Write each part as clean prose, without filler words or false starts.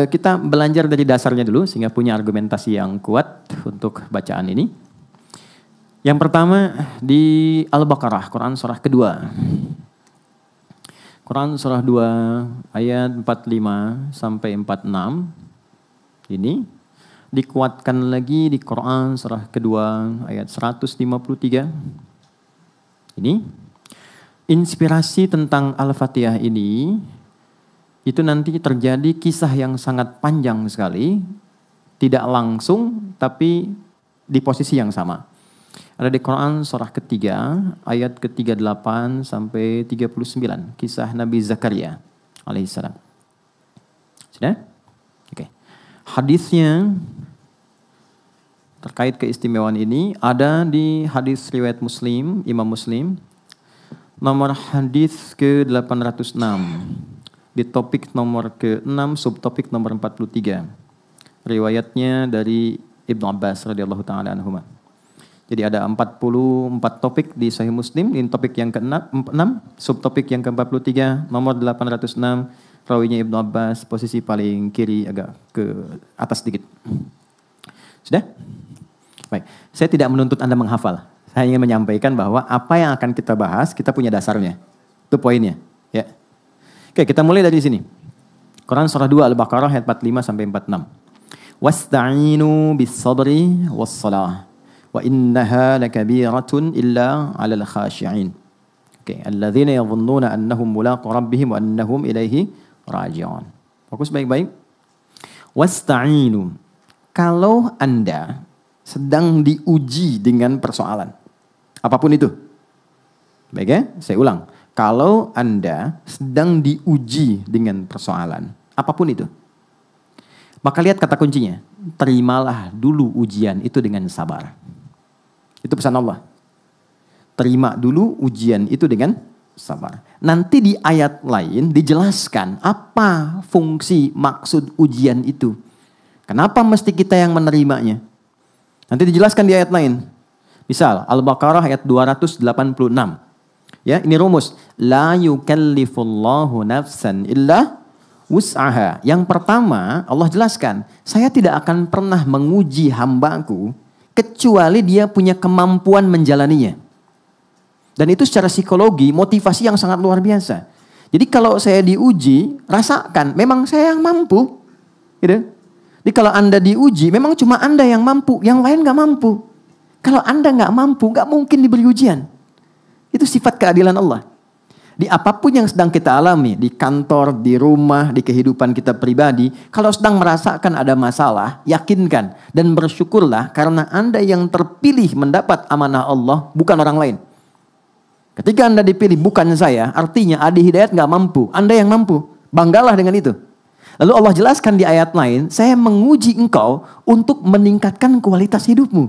kita belajar dari dasarnya dulu sehingga punya argumentasi yang kuat untuk bacaan ini. Yang pertama di Al-Baqarah, Quran surah kedua. Quran surah 2 ayat 45 sampai 46. Ini dikuatkan lagi di Quran surah kedua ayat 153. Ini inspirasi tentang Al-Fatihah ini itu nanti terjadi kisah yang sangat panjang sekali, tidak langsung tapi di posisi yang sama. Ada di Quran surah ketiga ayat ke-38 sampai 39, kisah Nabi Zakaria alaihissalam. Sudah? Oke. Hadisnya terkait keistimewaan ini ada di hadis riwayat Muslim, Imam Muslim, nomor hadis ke-806. Di topik nomor ke-6, subtopik nomor 43. Riwayatnya dari Ibnu Abbas radhiyallahu taala anhuma. Jadi ada 44 topik di Sahih Muslim, ini topik yang ke-6, subtopik yang ke-43, nomor 806, rawinya Ibnu Abbas, posisi paling kiri agak ke atas sedikit. Sudah? Baik, saya tidak menuntut Anda menghafal. Saya ingin menyampaikan bahwa apa yang akan kita bahas, kita punya dasarnya. Itu poinnya, ya. Oke, kita mulai dari sini. Quran surah 2 Al-Baqarah ayat 45 sampai 46. Wasta'inu bis-sabri was-salah wa innaha lakabiratun illa 'alal khashi'in. Oke, alladzina yadhunnuna annahum mulaqu rabbihim wa annahum ilaihi raji'un. Fokus baik-baik. Wasta'inu. Kalau Anda sedang diuji dengan persoalan, apapun itu. Baik ya, saya ulang. Kalau Anda sedang diuji dengan persoalan, apapun itu, maka lihat kata kuncinya, terimalah dulu ujian itu dengan sabar. Itu pesan Allah. Terima dulu ujian itu dengan sabar. Nanti di ayat lain dijelaskan apa fungsi maksud ujian itu. Kenapa mesti kita yang menerimanya? Nanti dijelaskan di ayat lain. Misal, Al-Baqarah ayat 286. Ya, ini rumus. La yukallifullahu nafsan illa wus'aha. Yang pertama, Allah jelaskan, saya tidak akan pernah menguji hambaku kecuali dia punya kemampuan menjalaninya. Dan itu secara psikologi, motivasi yang sangat luar biasa. Jadi kalau saya diuji, rasakan, memang saya yang mampu. Gitu. Jadi kalau Anda diuji, memang cuma Anda yang mampu, yang lain gak mampu. Kalau Anda gak mampu, gak mungkin diberi ujian. Itu sifat keadilan Allah. Di apapun yang sedang kita alami, di kantor, di rumah, di kehidupan kita pribadi, kalau sedang merasakan ada masalah, yakinkan dan bersyukurlah karena Anda yang terpilih mendapat amanah Allah, bukan orang lain. Ketika Anda dipilih, bukan saya, artinya Adi Hidayat gak mampu, Anda yang mampu. Banggalah dengan itu. Lalu Allah jelaskan di ayat lain, saya menguji engkau untuk meningkatkan kualitas hidupmu.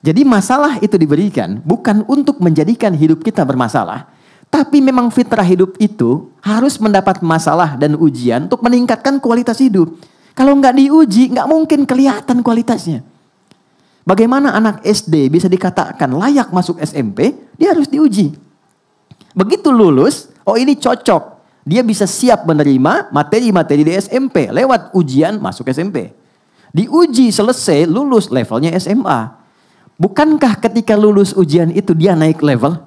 Jadi masalah itu diberikan bukan untuk menjadikan hidup kita bermasalah. Tapi memang fitrah hidup itu harus mendapat masalah dan ujian untuk meningkatkan kualitas hidup. Kalau nggak diuji, nggak mungkin kelihatan kualitasnya. Bagaimana anak SD bisa dikatakan layak masuk SMP, dia harus diuji. Begitu lulus, oh ini cocok. Dia bisa siap menerima materi-materi di SMP. Lewat ujian masuk SMP. Diuji selesai, lulus levelnya SMA. Bukankah ketika lulus ujian itu dia naik level?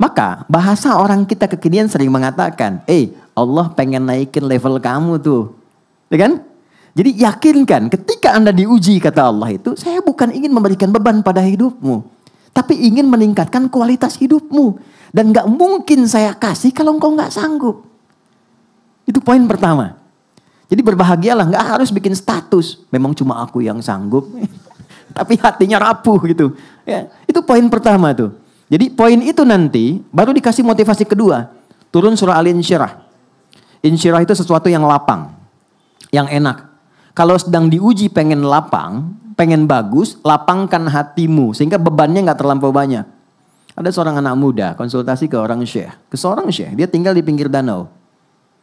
Maka bahasa orang kita kekinian sering mengatakan, Allah pengen naikin level kamu tuh. Ya kan? Jadi yakinkan ketika Anda diuji kata Allah itu, saya bukan ingin memberikan beban pada hidupmu. Tapi ingin meningkatkan kualitas hidupmu. Dan gak mungkin saya kasih kalau engkau gak sanggup. Itu poin pertama. Jadi berbahagialah, gak harus bikin status. Memang cuma aku yang sanggup. Tapi hatinya rapuh gitu. Ya, itu poin pertama tuh. Jadi poin itu nanti baru dikasih motivasi kedua. Turun surah Al-Insyirah. Insyirah itu sesuatu yang lapang. Yang enak. Kalau sedang diuji pengen lapang, pengen bagus, lapangkan hatimu. Sehingga bebannya gak terlampau banyak. Ada seorang anak muda konsultasi ke orang syekh. Ke seorang syekh, dia tinggal di pinggir danau.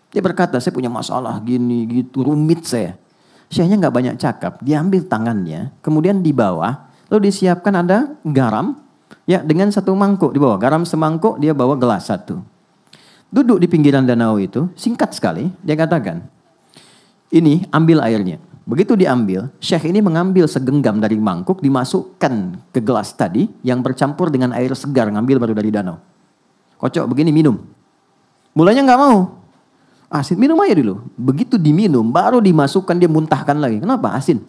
Dia berkata, saya punya masalah gini gitu, rumit saya. Syekhnya gak banyak cakap, dia ambil tangannya, kemudian di bawah, lalu disiapkan ada garam, ya dengan satu mangkuk di bawah. Garam semangkuk, dia bawa gelas satu. Duduk di pinggiran danau itu, singkat sekali, dia katakan, Ini ambil airnya. Begitu diambil, Syekh ini mengambil segenggam dari mangkuk, dimasukkan ke gelas tadi yang bercampur dengan air segar, ngambil baru dari danau. Kocok begini minum. Mulanya nggak mau. Asin, minum aja dulu. Begitu diminum, baru dimasukkan, dia muntahkan lagi. Kenapa? Asin.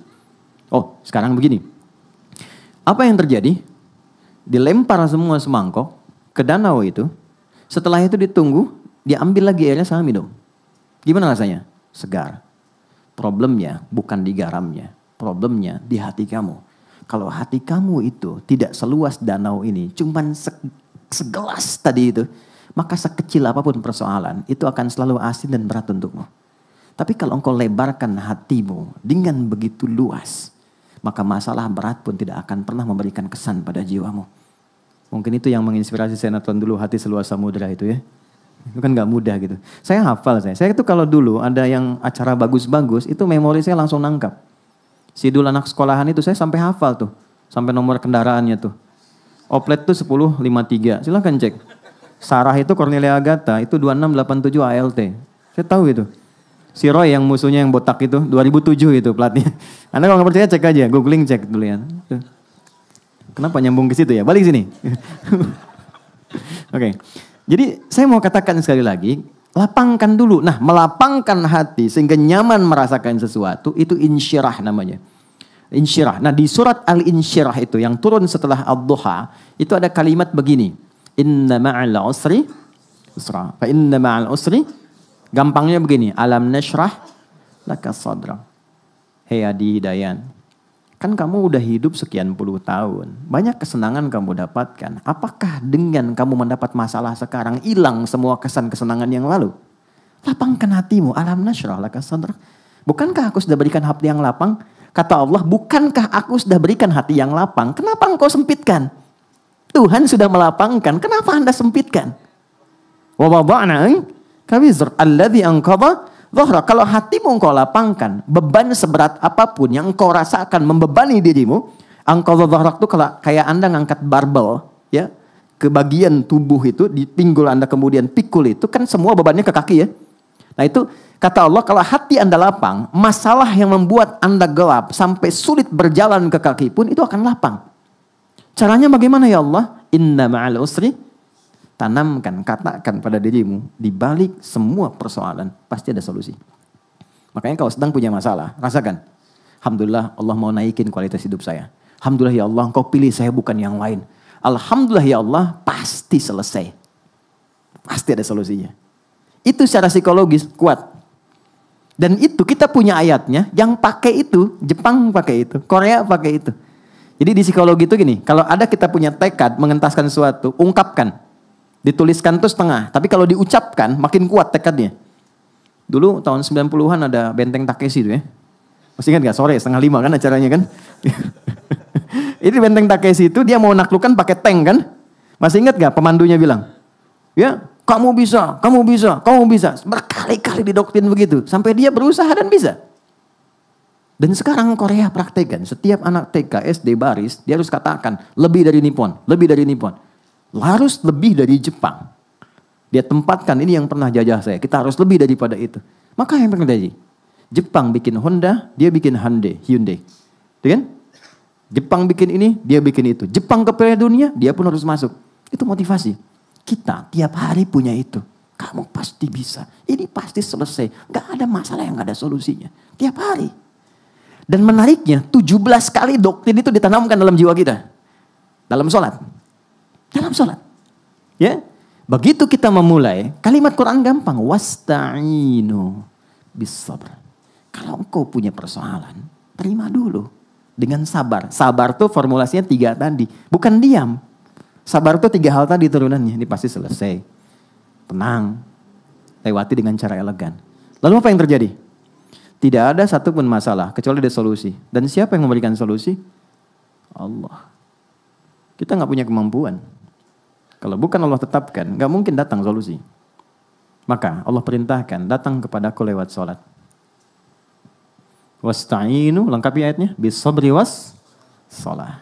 Oh, sekarang begini. Apa yang terjadi? Dilempar semua semangkok ke danau itu. Setelah itu ditunggu, diambil lagi airnya sama minum. Gimana rasanya? Segar. Problemnya bukan di garamnya. Problemnya di hati kamu. Kalau hati kamu itu tidak seluas danau ini, cuman segelas tadi itu, maka sekecil apapun persoalan, itu akan selalu asin dan berat untukmu. Tapi kalau engkau lebarkan hatimu dengan begitu luas, maka masalah berat pun tidak akan pernah memberikan kesan pada jiwamu. Mungkin itu yang menginspirasi saya nonton dulu Hati Seluas Samudra itu ya. Itu kan gak mudah gitu. Saya hafal saya itu kalau dulu ada yang acara bagus-bagus, itu memori saya langsung nangkap. Sidul anak sekolahan itu saya sampai hafal tuh. Sampai nomor kendaraannya tuh. Oplet tuh 1053, silahkan cek. Sarah itu Cornelia Agatha, itu 2687 ALT. Saya tahu itu. Si Roy yang musuhnya yang botak itu, 2007 itu platnya. Anda kalau gak percaya cek aja, googling cek dulu ya. Kenapa nyambung ke situ ya? Balik sini. Oke. Jadi saya mau katakan sekali lagi, lapangkan dulu. Nah, melapangkan hati sehingga nyaman merasakan sesuatu, itu insyirah namanya. Insyirah. Nah, di surat Al-Insyirah itu yang turun setelah Ad-Duha, itu ada kalimat begini. Inna ma'al usri usra. Fa inna ma'al usri, gampangnya begini, alam nashrah laka sadra. Hei Adi Dayan, kan kamu udah hidup sekian puluh tahun. Banyak kesenangan kamu dapatkan. Apakah dengan kamu mendapat masalah sekarang hilang semua kesan-kesenangan yang lalu? Lapangkan hatimu. Alam nashrah laka sadrak. Bukankah aku sudah berikan hati yang lapang? Kata Allah, bukankah aku sudah berikan hati yang lapang? Kenapa engkau sempitkan? Tuhan sudah melapangkan. Kenapa Anda sempitkan? Wa wada'na kawizr alladhi anqadha dhahra. Kalau hatimu engkau lapangkan, beban seberat apapun yang engkau rasakan membebani dirimu, anqadha dhahrak itu kayak Anda ngangkat barbel ya, ke bagian tubuh itu, di pinggul Anda kemudian pikul itu kan semua bebannya ke kaki ya. Nah itu kata Allah, kalau hati Anda lapang, masalah yang membuat Anda gelap sampai sulit berjalan ke kaki pun itu akan lapang. Caranya bagaimana ya Allah? Inna ma'al usri, tanamkan, katakan pada dirimu, di balik semua persoalan pasti ada solusi. Makanya kalau sedang punya masalah, rasakan, alhamdulillah Allah mau naikin kualitas hidup saya. Alhamdulillah ya Allah, engkau pilih saya bukan yang lain. Alhamdulillah ya Allah, pasti selesai. Pasti ada solusinya. Itu secara psikologis kuat. Dan itu kita punya ayatnya, yang pakai itu, Jepang pakai itu, Korea pakai itu. Jadi di psikologi itu gini, kalau ada kita punya tekad mengentaskan sesuatu, ungkapkan. Dituliskan tuh setengah, tapi kalau diucapkan makin kuat tekadnya. Dulu tahun 90-an ada Benteng Takeshi itu ya. Masih ingat gak? Sore 4:30 kan acaranya kan. Ini Benteng Takeshi itu dia mau naklukkan pakai tank kan. Masih ingat gak pemandunya bilang? Ya, kamu bisa, kamu bisa, kamu bisa. Berkali-kali didoktrin begitu. Sampai dia berusaha dan bisa. Dan sekarang Korea praktekkan. Setiap anak TK, SD, baris, dia harus katakan lebih dari Nippon, lebih dari Nippon. Harus lebih dari Jepang. Dia tempatkan, ini yang pernah jajah saya. Kita harus lebih daripada itu. Maka yang terjadi, Jepang bikin Honda, dia bikin Hyundai. Kan? Jepang bikin ini, dia bikin itu. Jepang ke Piala Dunia, dia pun harus masuk. Itu motivasi. Kita tiap hari punya itu. Kamu pasti bisa. Ini pasti selesai. Gak ada masalah yang gak ada solusinya. Tiap hari. Dan menariknya, 17 kali doktrin itu ditanamkan dalam jiwa kita. Dalam sholat. Dalam sholat. Ya. Begitu kita memulai, kalimat Quran gampang. Wasta'inu bis-sabr. Kalau engkau punya persoalan, terima dulu. Dengan sabar. Sabar tuh formulasinya 3 tadi. Bukan diam. Sabar tuh 3 hal tadi turunannya. Ini pasti selesai. Tenang. Lewati dengan cara elegan. Lalu apa yang terjadi? Tidak ada satupun masalah kecuali ada solusi. Dan siapa yang memberikan solusi? Allah. Kita gak punya kemampuan. Kalau bukan Allah tetapkan, gak mungkin datang solusi. Maka Allah perintahkan, datang kepadaku lewat sholat. Wasta'inu, lengkapi ayatnya. Bisabri was sholat.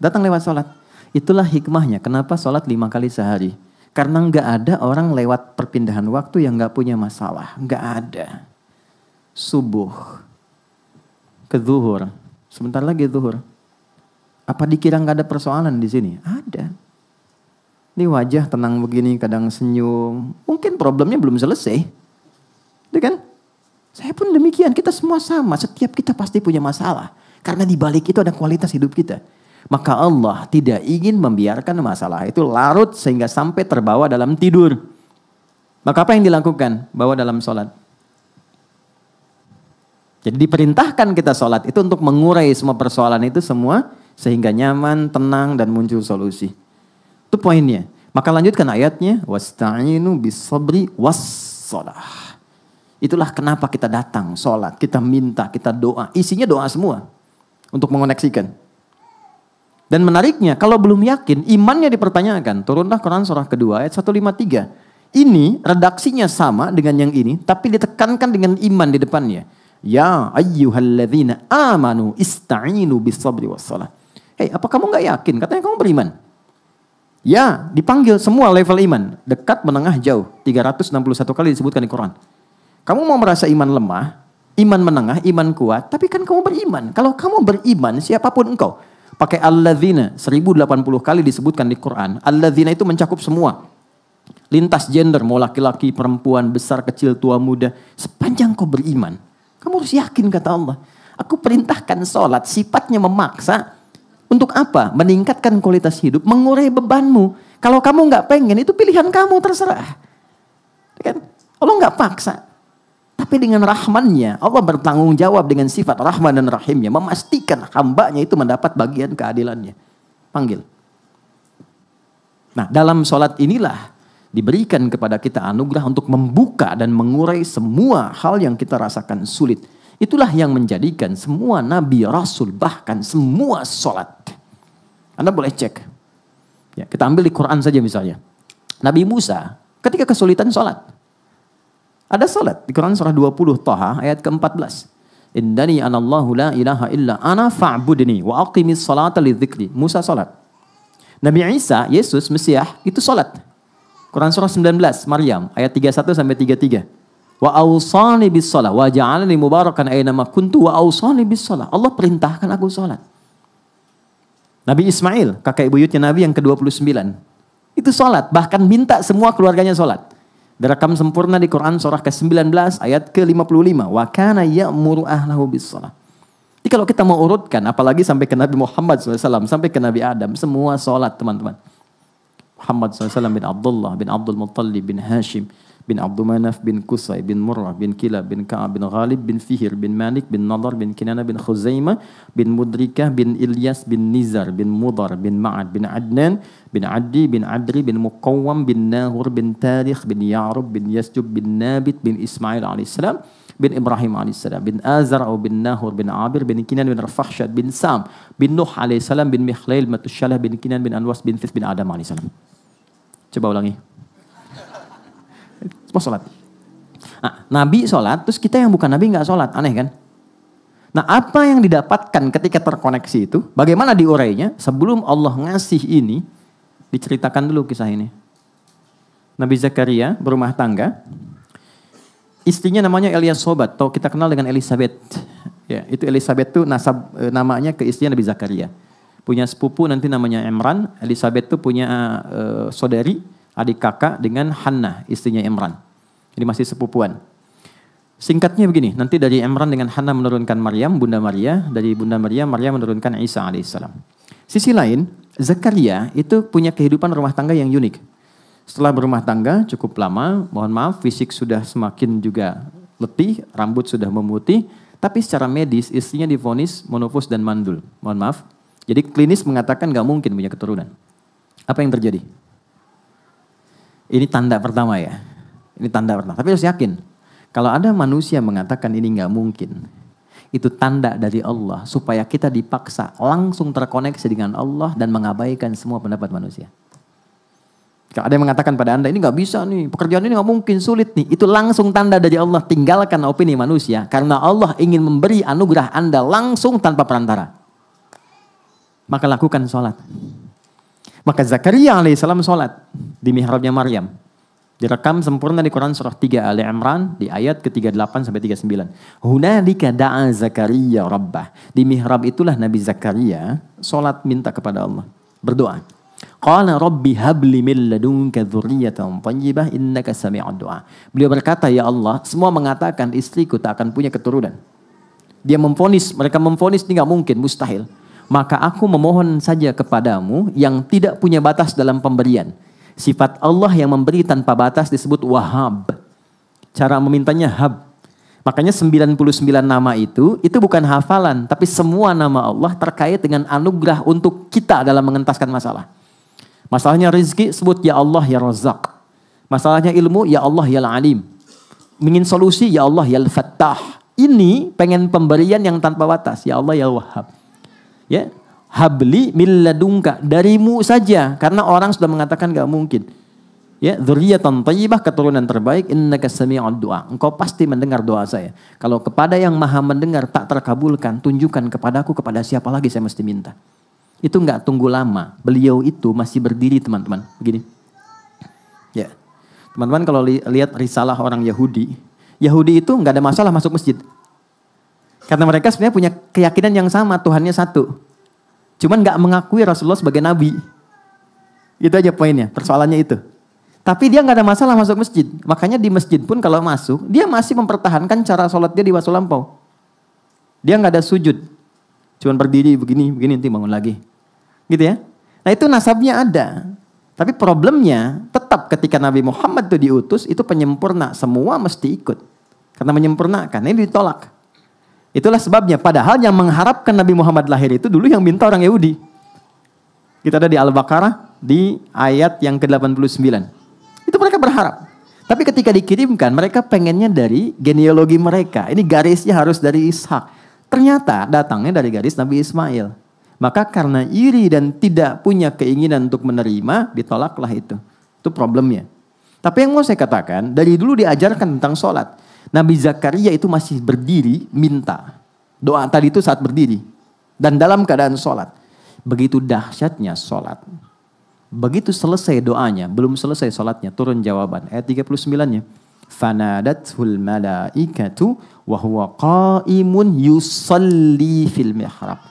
Datang lewat sholat. Itulah hikmahnya, kenapa sholat 5 kali sehari. Karena gak ada orang lewat perpindahan waktu yang gak punya masalah. Gak ada. subuh ke zuhur. Sebentar lagi zuhur. Apa dikira nggak ada persoalan di sini? Ada. Ini wajah tenang begini, kadang senyum. Mungkin problemnya belum selesai. Itu kan? Saya pun demikian, kita semua sama. Setiap kita pasti punya masalah. Karena di balik itu ada kualitas hidup kita. Maka Allah tidak ingin membiarkan masalah itu larut sehingga sampai terbawa dalam tidur. Maka apa yang dilakukan? Bawa dalam sholat. Jadi diperintahkan kita sholat itu untuk mengurai semua persoalan itu semua. Sehingga nyaman, tenang, dan muncul solusi. Itu poinnya. Maka lanjutkan ayatnya. Wasta'inu bis-sabri was-sholah. Itulah kenapa kita datang, sholat. Kita minta, kita doa. Isinya doa semua. Untuk mengoneksikan. Dan menariknya, kalau belum yakin, imannya dipertanyakan. Turunlah Quran surah kedua ayat 153. Ini redaksinya sama dengan yang ini, tapi ditekankan dengan iman di depannya. Ya ayyuhalladzina amanu ista'inu bis-sabri was-shalah. Hei, apa kamu gak yakin? Katanya kamu beriman. Ya, dipanggil semua level iman. Dekat, menengah, jauh. 361 kali disebutkan di Quran. Kamu mau merasa iman lemah, iman menengah, iman kuat, tapi kan kamu beriman. Kalau kamu beriman, siapapun engkau. Pakai alladzina, 1080 kali disebutkan di Quran. Alladzina itu mencakup semua. Lintas gender, mau laki-laki, perempuan, besar, kecil, tua, muda. Sepanjang kau beriman, kamu harus yakin kata Allah. Aku perintahkan sholat, sifatnya memaksa. Untuk apa? Meningkatkan kualitas hidup, mengurai bebanmu. Kalau kamu nggak pengen, itu pilihan kamu, terserah. Kan? Allah nggak paksa. Tapi dengan rahmannya, Allah bertanggung jawab dengan sifat rahman dan rahimnya. Memastikan hambanya itu mendapat bagian keadilannya. Panggil. Nah, dalam sholat inilah diberikan kepada kita anugerah untuk membuka dan mengurai semua hal yang kita rasakan sulit. Itulah yang menjadikan semua nabi, rasul, bahkan semua sholat. Anda boleh cek. Ya, kita ambil di Quran saja misalnya. Nabi Musa ketika kesulitan sholat. Ada sholat di Quran surah 20 Taha ayat ke-14. Innani anallahu la ilaha illa ana fa'budni wa aqimis salata lidzikri. Musa sholat. Nabi Isa, Yesus, Mesias itu sholat. Quran surah 19 Maryam ayat 31 sampai 33. Wa awsani bis shalah wa ja'alani mubarakan aina ma kuntu wa awsani bis shalah. Allah perintahkan aku salat. Nabi Ismail, kakek buyutnya Nabi yang ke-29. Itu salat, bahkan minta semua keluarganya salat. Direkam sempurna di Quran surah ke-19 ayat ke-55. Wa kana ya'muru ahlahu bis shalah. Jadi kalau kita mau urutkan apalagi sampai ke Nabi Muhammad SAW, sampai ke Nabi Adam, semua salat teman-teman. Muhammad SAW bin Abdullah bin Abdul Muttalib bin Hashim bin Abdul Manaf bin Qusay bin Murrah bin Kilab bin Ka'ab bin Ghalib bin Fihir bin Malik bin Nadar bin Kinana bin Khuzaimah bin Mudrikah bin Ilyas bin Nizar bin Mudar bin Ma'ad bin Adnan bin Addi bin Adri bin Muqawwam bin Nahur bin Tarikh bin Ya'rub bin Yasjub bin Nabit bin Ismail alaihissalam bin Ibrahim alaihissalam bin Azar bin Nahur bin Abir bin Kinan bin Rafahsyad bin Sam bin Nuh alaihissalam bin Mikhlail Matusyalah bin Kinan bin Anwas bin Thith bin Adam alaihissalam. Coba ulangi. Semua sholat. Nah, Nabi sholat, terus kita yang bukan Nabi nggak sholat, aneh kan? Nah, apa yang didapatkan ketika terkoneksi itu? Bagaimana diurainya? Sebelum Allah ngasih ini, diceritakan dulu kisah ini. Nabi Zakaria berumah tangga, istrinya namanya Eliasobat, atau kita kenal dengan Elizabeth. Ya, itu Elizabeth itu namanya ke istrinya Nabi Zakaria. Punya sepupu nanti namanya Imran. Elizabeth itu punya saudari, adik kakak dengan Hannah, istrinya Imran. Jadi masih sepupuan. Singkatnya begini, nanti dari Imran dengan Hannah menurunkan Maryam, Bunda Maria. Dari Bunda Maria, Maryam menurunkan Isa alaihissalam. Sisi lain, Zakaria itu punya kehidupan rumah tangga yang unik. Setelah berumah tangga cukup lama, mohon maaf, fisik sudah semakin juga letih, rambut sudah memutih, tapi secara medis istrinya divonis monofus dan mandul. Mohon maaf. Jadi klinis mengatakan gak mungkin punya keturunan. Apa yang terjadi? Ini tanda pertama ya. Ini tanda pertama. Tapi harus yakin. Kalau ada manusia mengatakan ini gak mungkin. Itu tanda dari Allah. Supaya kita dipaksa langsung terkoneksi dengan Allah. Dan mengabaikan semua pendapat manusia. Kalau ada yang mengatakan pada Anda ini gak bisa nih. Pekerjaan ini gak mungkin, sulit nih. Itu langsung tanda dari Allah. Tinggalkan opini manusia. Karena Allah ingin memberi anugerah Anda langsung tanpa perantara. Maka lakukan sholat. Maka Zakaria alaihissalam sholat di mihrabnya Maryam. Direkam sempurna di Quran surah 3 Ali Imran di ayat ke-38 sampai 39. Hunalika da'a Zakaria rabbah. Di mihrab itulah Nabi Zakaria salat minta kepada Allah, berdoa. Qala rabbi habli min ladunka dzurriyyatan thayyibah innaka sami'ud du'a. Beliau berkata, ya Allah, semua mengatakan istriku tak akan punya keturunan. Dia memvonis, mereka memvonis ini nggak mungkin, mustahil. Maka aku memohon saja kepadamu yang tidak punya batas dalam pemberian. Sifat Allah yang memberi tanpa batas disebut Wahhab. Cara memintanya hab. Makanya 99 nama itu bukan hafalan, tapi semua nama Allah terkait dengan anugerah untuk kita dalam mengentaskan masalah. Masalahnya rezeki, sebut ya Allah ya Razzaq. Masalahnya ilmu, ya Allah ya Alim. Ingin solusi, ya Allah ya Fattah. Ini pengen pemberian yang tanpa batas, ya Allah ya Wahhab. Ya, habli min ladunka, darimu saja, karena orang sudah mengatakan gak mungkin. Ya, dzurriyyatan thayyibah, keturunan terbaik, innaka sami'ud du'a. Engkau pasti mendengar doa saya. Kalau kepada yang Maha mendengar tak terkabulkan, tunjukkan kepadaku kepada siapa lagi saya mesti minta. Itu nggak tunggu lama. Beliau itu masih berdiri, teman-teman. Begini. Ya. Teman-teman kalau lihat risalah orang Yahudi, Yahudi itu nggak ada masalah masuk masjid. Karena mereka sebenarnya punya keyakinan yang sama, Tuhannya satu. Cuman nggak mengakui Rasulullah sebagai nabi. Itu aja poinnya, persoalannya itu. Tapi dia nggak ada masalah masuk masjid. Makanya di masjid pun kalau masuk, dia masih mempertahankan cara sholat dia di waktu lampau. Dia nggak ada sujud. Cuman berdiri begini, nanti bangun lagi. Gitu ya. Nah itu nasabnya ada. Tapi problemnya tetap ketika Nabi Muhammad itu diutus, itu penyempurna. Semua mesti ikut. Karena menyempurnakan, ini ditolak. Itulah sebabnya, padahal yang mengharapkan Nabi Muhammad lahir itu dulu yang minta orang Yahudi. Kita ada di Al-Baqarah, di ayat yang ke-89. Itu mereka berharap. Tapi ketika dikirimkan, mereka pengennya dari genealogi mereka. Ini garisnya harus dari Ishak. Ternyata datangnya dari garis Nabi Ismail. Maka karena iri dan tidak punya keinginan untuk menerima, ditolaklah itu. Itu problemnya. Tapi yang mau saya katakan, dari dulu diajarkan tentang sholat. Nabi Zakaria itu masih berdiri minta. Doa tadi itu saat berdiri. Dan dalam keadaan sholat. Begitu dahsyatnya sholat. Begitu selesai doanya, belum selesai sholatnya, turun jawaban. Ayat 39-nya. Fanadathul malaikatu wa huwa qaimun yusalli fil mihrab.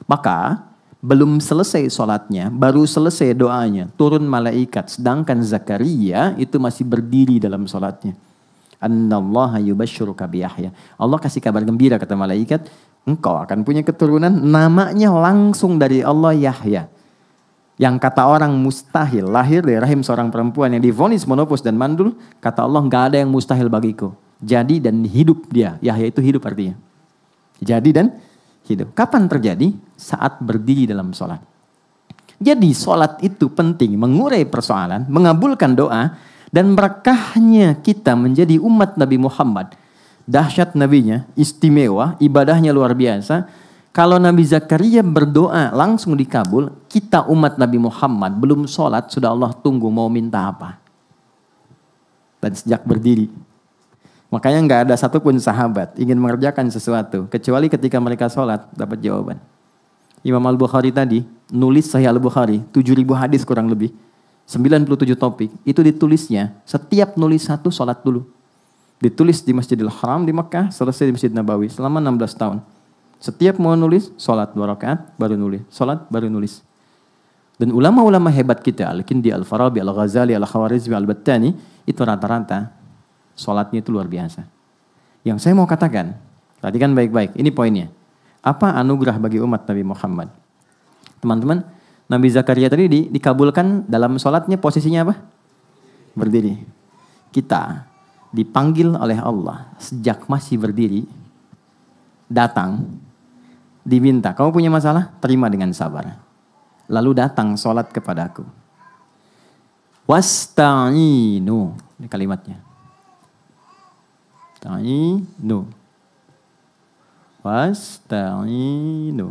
Maka belum selesai sholatnya, baru selesai doanya, turun malaikat. Sedangkan Zakaria itu masih berdiri dalam sholatnya. Annallaha yubashshiruka bi Yahya. Allah kasih kabar gembira, kata malaikat, engkau akan punya keturunan, namanya langsung dari Allah Yahya. Yang kata orang mustahil lahir dari rahim seorang perempuan yang divonis menopause dan mandul, kata Allah nggak ada yang mustahil bagiku. Jadi dan hidup dia. Yahya itu hidup artinya. Jadi dan hidup. Kapan terjadi? Saat berdiri dalam sholat. Jadi sholat itu penting, mengurai persoalan, mengabulkan doa, dan berkahnya kita menjadi umat Nabi Muhammad. Dahsyat nabinya, istimewa, ibadahnya luar biasa. Kalau Nabi Zakaria berdoa langsung dikabul, kita umat Nabi Muhammad belum sholat, sudah Allah tunggu mau minta apa. Dan sejak berdiri. Makanya nggak ada satupun sahabat ingin mengerjakan sesuatu, kecuali ketika mereka sholat dapat jawaban. Imam Al-Bukhari tadi nulis Sahih Al-Bukhari, 7.000 hadis kurang lebih, 97 topik, itu ditulisnya, setiap nulis satu sholat dulu. Ditulis di Masjidil Haram di Mekah, selesai di Masjid Nabawi selama 16 tahun. Setiap mau nulis, sholat 2 rakaat, baru nulis. Sholat, baru nulis. Dan ulama-ulama hebat kita, Al-Kindi, Al-Farabi, Al-Ghazali, Al-Khawarizmi, Al-Battani, itu rata-rata sholatnya itu luar biasa. Yang saya mau katakan, perhatikan baik-baik, ini poinnya. Apa anugerah bagi umat Nabi Muhammad? Teman-teman, Nabi Zakaria tadi dikabulkan dalam sholatnya posisinya apa? Berdiri. Kita dipanggil oleh Allah sejak masih berdiri, datang, diminta, kamu punya masalah? Terima dengan sabar. Lalu datang sholat kepadaku. Wasta'inu. Ini kalimatnya. Ta'inu. Wasta'inu.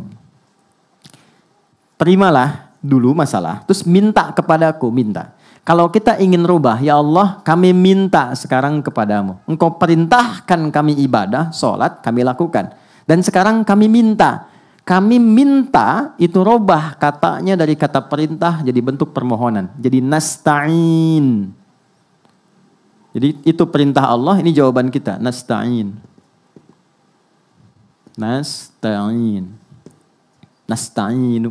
Terimalah dulu masalah. Terus minta kepadaku. Minta. Kalau kita ingin rubah, ya Allah kami minta sekarang kepadamu. Engkau perintahkan kami ibadah, sholat, kami lakukan. Dan sekarang kami minta itu robah katanya dari kata perintah jadi bentuk permohonan. Jadi nasta'in. Jadi itu perintah Allah, ini jawaban kita. Nasta'in. Nasta'in. Nasta'inu.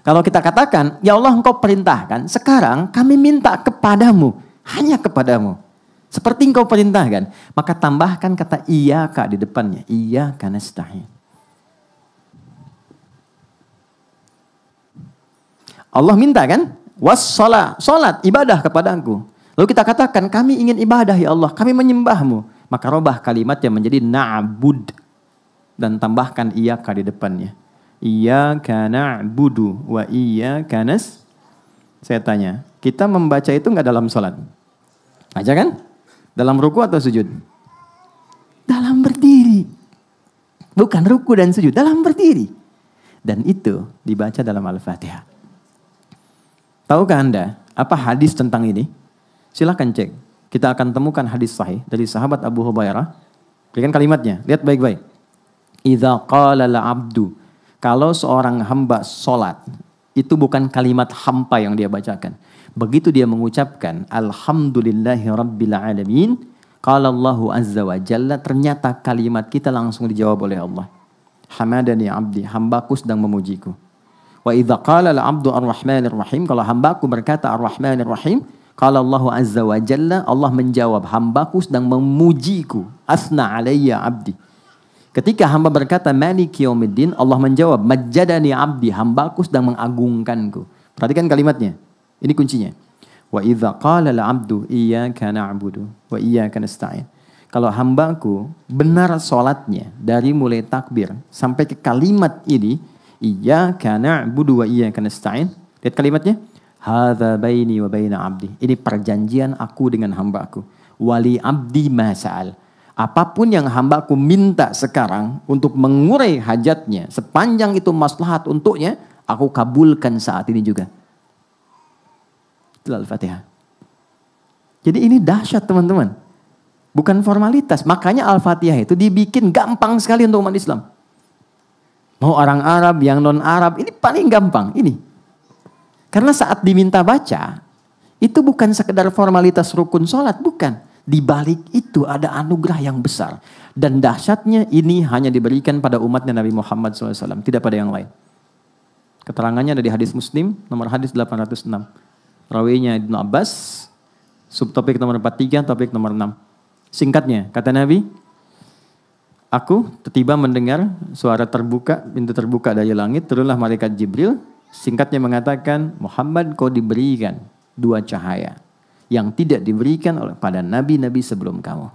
Kalau kita katakan, ya Allah engkau perintahkan, sekarang kami minta kepadamu, hanya kepadamu. Seperti engkau perintahkan, maka tambahkan kata iyyaka di depannya. Iyyaka nasta'in. Allah minta kan? Salat, ibadah kepadaku. Lalu kita katakan, kami ingin ibadah ya Allah, kami menyembahmu. Maka robah kalimatnya menjadi na'bud. Dan tambahkan iyyaka di depannya. Iyyaka na'budu wa iyyaka nas. Saya tanya, kita membaca itu enggak dalam salat? Baca kan? Dalam ruku atau sujud? Dalam berdiri. Bukan ruku dan sujud, dalam berdiri. Dan itu dibaca dalam Al-Fatihah. Tahukah Anda apa hadis tentang ini? Silakan cek. Kita akan temukan hadis sahih dari sahabat Abu Hurairah. Berikan kalimatnya, lihat baik-baik. Idza qala al-'abdu, kalau seorang hamba sholat, itu bukan kalimat hampa yang dia bacakan. Begitu dia mengucapkan alhamdulillahi rabbil alamin, qala Allahu azza wa jalla, ternyata kalimat kita langsung dijawab oleh Allah. Hamadani abdi, hambaku sedang memujiku. Wa idza qala al-'abdu ar-rahmanir rahim, kalau hambaku berkata ar-rahmanir rahim, qala Allahu azza wa jalla, Allah menjawab hambaku sedang memujiku. Asna alayya abdi. Ketika hamba berkata maliki yaumiddin, Allah menjawab majjadani abdi, hambaku sedang mengagungkanku. Perhatikan kalimatnya. Ini kuncinya. Wa idza qala al-'abdu iyyaka na'budu wa iyyaka nasta'in. Kalau hambaku benar salatnya dari mulai takbir sampai ke kalimat ini, iyyaka na'budu wa iyyaka nasta'in. Lihat kalimatnya. Hadza baini wa baina abdi. Ini perjanjian aku dengan hambaku. Wali abdi ma sa'al. Apapun yang hambaku minta sekarang untuk mengurai hajatnya, sepanjang itu maslahat untuknya, aku kabulkan saat ini juga. Itu Al-Fatihah. Jadi ini dahsyat teman-teman. Bukan formalitas. Makanya Al-Fatihah itu dibikin gampang sekali untuk umat Islam. Mau orang Arab, yang non-Arab, ini paling gampang. Ini. Karena saat diminta baca, itu bukan sekedar formalitas rukun sholat, bukan. Di balik itu ada anugerah yang besar. Dan dahsyatnya ini hanya diberikan pada umatnya Nabi Muhammad SAW. Tidak pada yang lain. Keterangannya ada di hadis Muslim, nomor hadis 806. Rawinya Ibnu Abbas, subtopik nomor 43, topik nomor 6. Singkatnya, kata Nabi, aku tiba mendengar suara terbuka, pintu terbuka dari langit, turunlah malaikat Jibril. Singkatnya mengatakan, Muhammad kau diberikan 2 cahaya yang tidak diberikan oleh pada nabi-nabi sebelum kamu.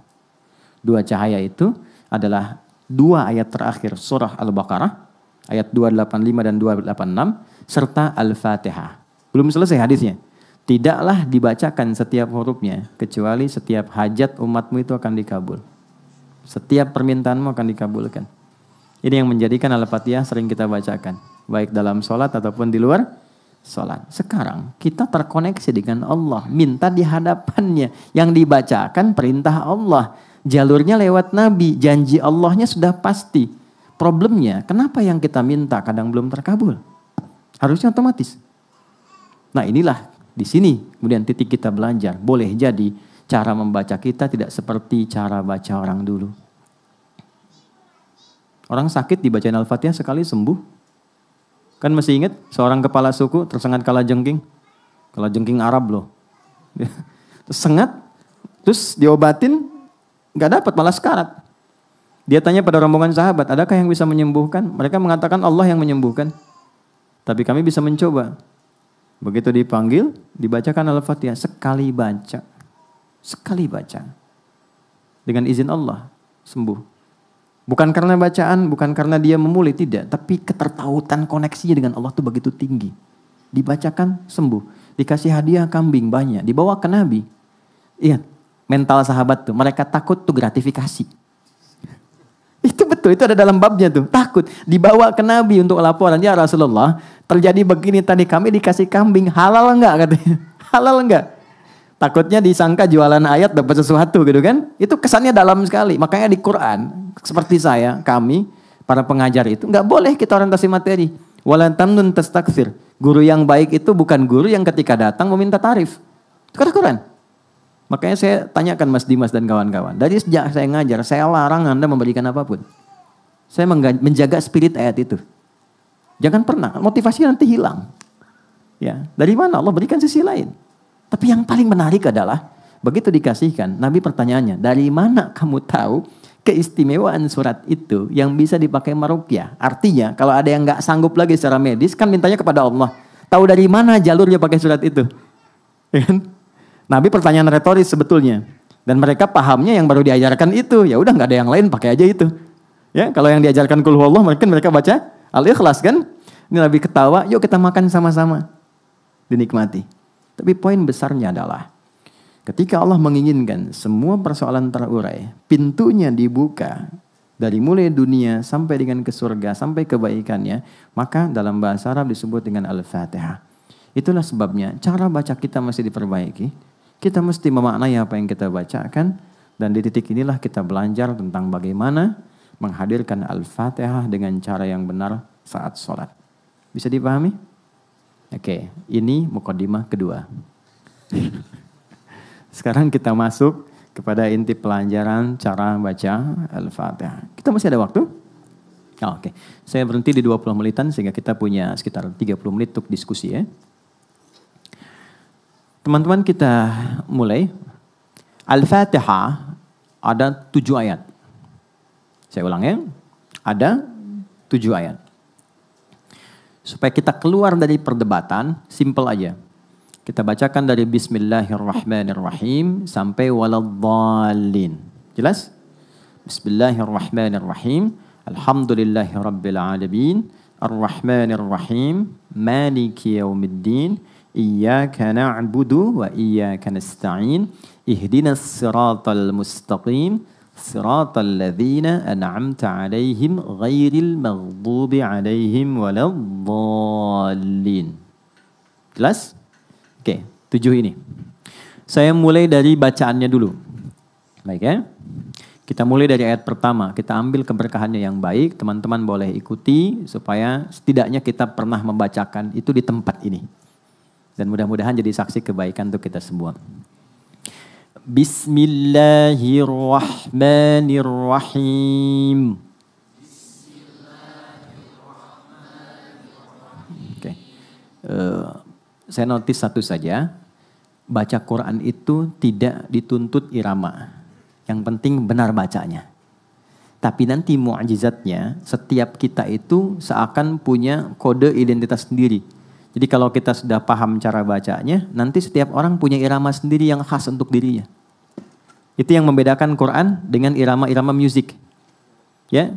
2 cahaya itu adalah 2 ayat terakhir surah Al-Baqarah, ayat 285 dan 286, serta Al-Fatihah. Belum selesai hadisnya. Tidaklah dibacakan setiap hurufnya, kecuali setiap hajat umatmu itu akan dikabul. Setiap permintaanmu akan dikabulkan. Ini yang menjadikan Al-Fatihah sering kita bacakan. Baik dalam sholat ataupun di luar sholat. Sekarang kita terkoneksi dengan Allah. Minta di hadapannya. Yang dibacakan perintah Allah. Jalurnya lewat Nabi. Janji Allahnya sudah pasti. Problemnya kenapa yang kita minta kadang belum terkabul? Harusnya otomatis. Nah inilah di sini kemudian titik kita belajar. Boleh jadi cara membaca kita tidak seperti cara baca orang dulu. Orang sakit dibacain Al-Fatihah sekali sembuh. Kan masih ingat seorang kepala suku tersengat kalajengking. Kalajengking Arab loh. Terus sengat, terus diobatin, gak dapat malah sekarat. Dia tanya pada rombongan sahabat, adakah yang bisa menyembuhkan? Mereka mengatakan Allah yang menyembuhkan. Tapi kami bisa mencoba. Begitu dipanggil, dibacakan Al-Fatihah. Sekali baca. Sekali baca. Dengan izin Allah, sembuh. Bukan karena bacaan, bukan karena dia memulai, tidak. Tapi ketertautan koneksinya dengan Allah itu begitu tinggi. Dibacakan, sembuh. Dikasih hadiah kambing banyak, dibawa ke Nabi. Iya, mental sahabat tuh, mereka takut tuh gratifikasi. Itu betul, itu ada dalam babnya tuh, takut. Dibawa ke Nabi untuk laporan, ya Rasulullah, terjadi begini tadi, kami dikasih kambing, halal enggak katanya? Halal enggak? Takutnya disangka jualan ayat dapat sesuatu gitu kan. Itu kesannya dalam sekali. Makanya di Quran, seperti saya, kami, para pengajar itu, nggak boleh kita orientasi materi. Wala tamnun tastakthir. Guru yang baik itu bukan guru yang ketika datang meminta tarif. Itu kata Quran. Makanya saya tanyakan Mas Dimas dan kawan-kawan. Dari sejak saya ngajar, saya larang Anda memberikan apapun. Saya menjaga spirit ayat itu. Jangan pernah, motivasi nanti hilang. Ya, dari mana Allah berikan sisi lain. Tapi yang paling menarik adalah, begitu dikasihkan, Nabi pertanyaannya, dari mana kamu tahu keistimewaan surat itu yang bisa dipakai meruqyah? Artinya, kalau ada yang nggak sanggup lagi secara medis, kan mintanya kepada Allah. Tahu dari mana jalurnya pakai surat itu? Ya kan? Nabi pertanyaan retoris sebetulnya. Dan mereka pahamnya yang baru diajarkan itu. Ya udah nggak ada yang lain, pakai aja itu. Ya, kalau yang diajarkan Qul Huwallah, mereka baca Al-Ikhlas kan? Ini Nabi ketawa, yuk kita makan sama-sama. Dinikmati. Tapi poin besarnya adalah, ketika Allah menginginkan semua persoalan terurai, pintunya dibuka, dari mulai dunia sampai dengan ke surga, sampai kebaikannya, maka dalam bahasa Arab disebut dengan Al-Fatihah. Itulah sebabnya, cara baca kita mesti diperbaiki. Kita mesti memaknai apa yang kita bacakan, dan di titik inilah kita belajar tentang bagaimana menghadirkan Al-Fatihah dengan cara yang benar saat sholat. Bisa dipahami? Oke, ini muqaddimah kedua. Sekarang kita masuk kepada inti pelajaran cara baca Al-Fatihah. Kita masih ada waktu? Oke, saya berhenti di 20 menitan sehingga kita punya sekitar 30 menit untuk diskusi ya. Teman-teman kita mulai. Al-Fatihah ada 7 ayat. Saya ulang ya, ada 7 ayat. Supaya kita keluar dari perdebatan, simple aja. Kita bacakan dari Bismillahirrahmanirrahim sampai Waladhdallin. Jelas? Bismillahirrahmanirrahim. Alhamdulillahirrabbilalamin. Ar-Rahmanirrahim. Maliki yaumiddin. Iyyaka na'budu wa iyyaka nasta'in. Ihdinas siratal mustaqim. Siratal ladzina an'amta 'alaihim ghairil maghdubi 'alaihim waladdallin. Jelas? Oke, 7 ini. Saya mulai dari bacaannya dulu. Baik ya. Kita mulai dari ayat pertama. Kita ambil keberkahannya yang baik. Teman-teman boleh ikuti supaya setidaknya kita pernah membacakan itu di tempat ini. Dan mudah-mudahan jadi saksi kebaikan untuk kita semua. Bismillahirrahmanirrahim. Oke. Saya notis satu saja. Baca Quran itu tidak dituntut irama. Yang penting benar bacanya. Tapi nanti mu'jizatnya, setiap kita itu seakan punya kode identitas sendiri. Jadi kalau kita sudah paham cara bacanya, nanti setiap orang punya irama sendiri yang khas untuk dirinya. Itu yang membedakan Quran dengan irama-irama musik. Ya,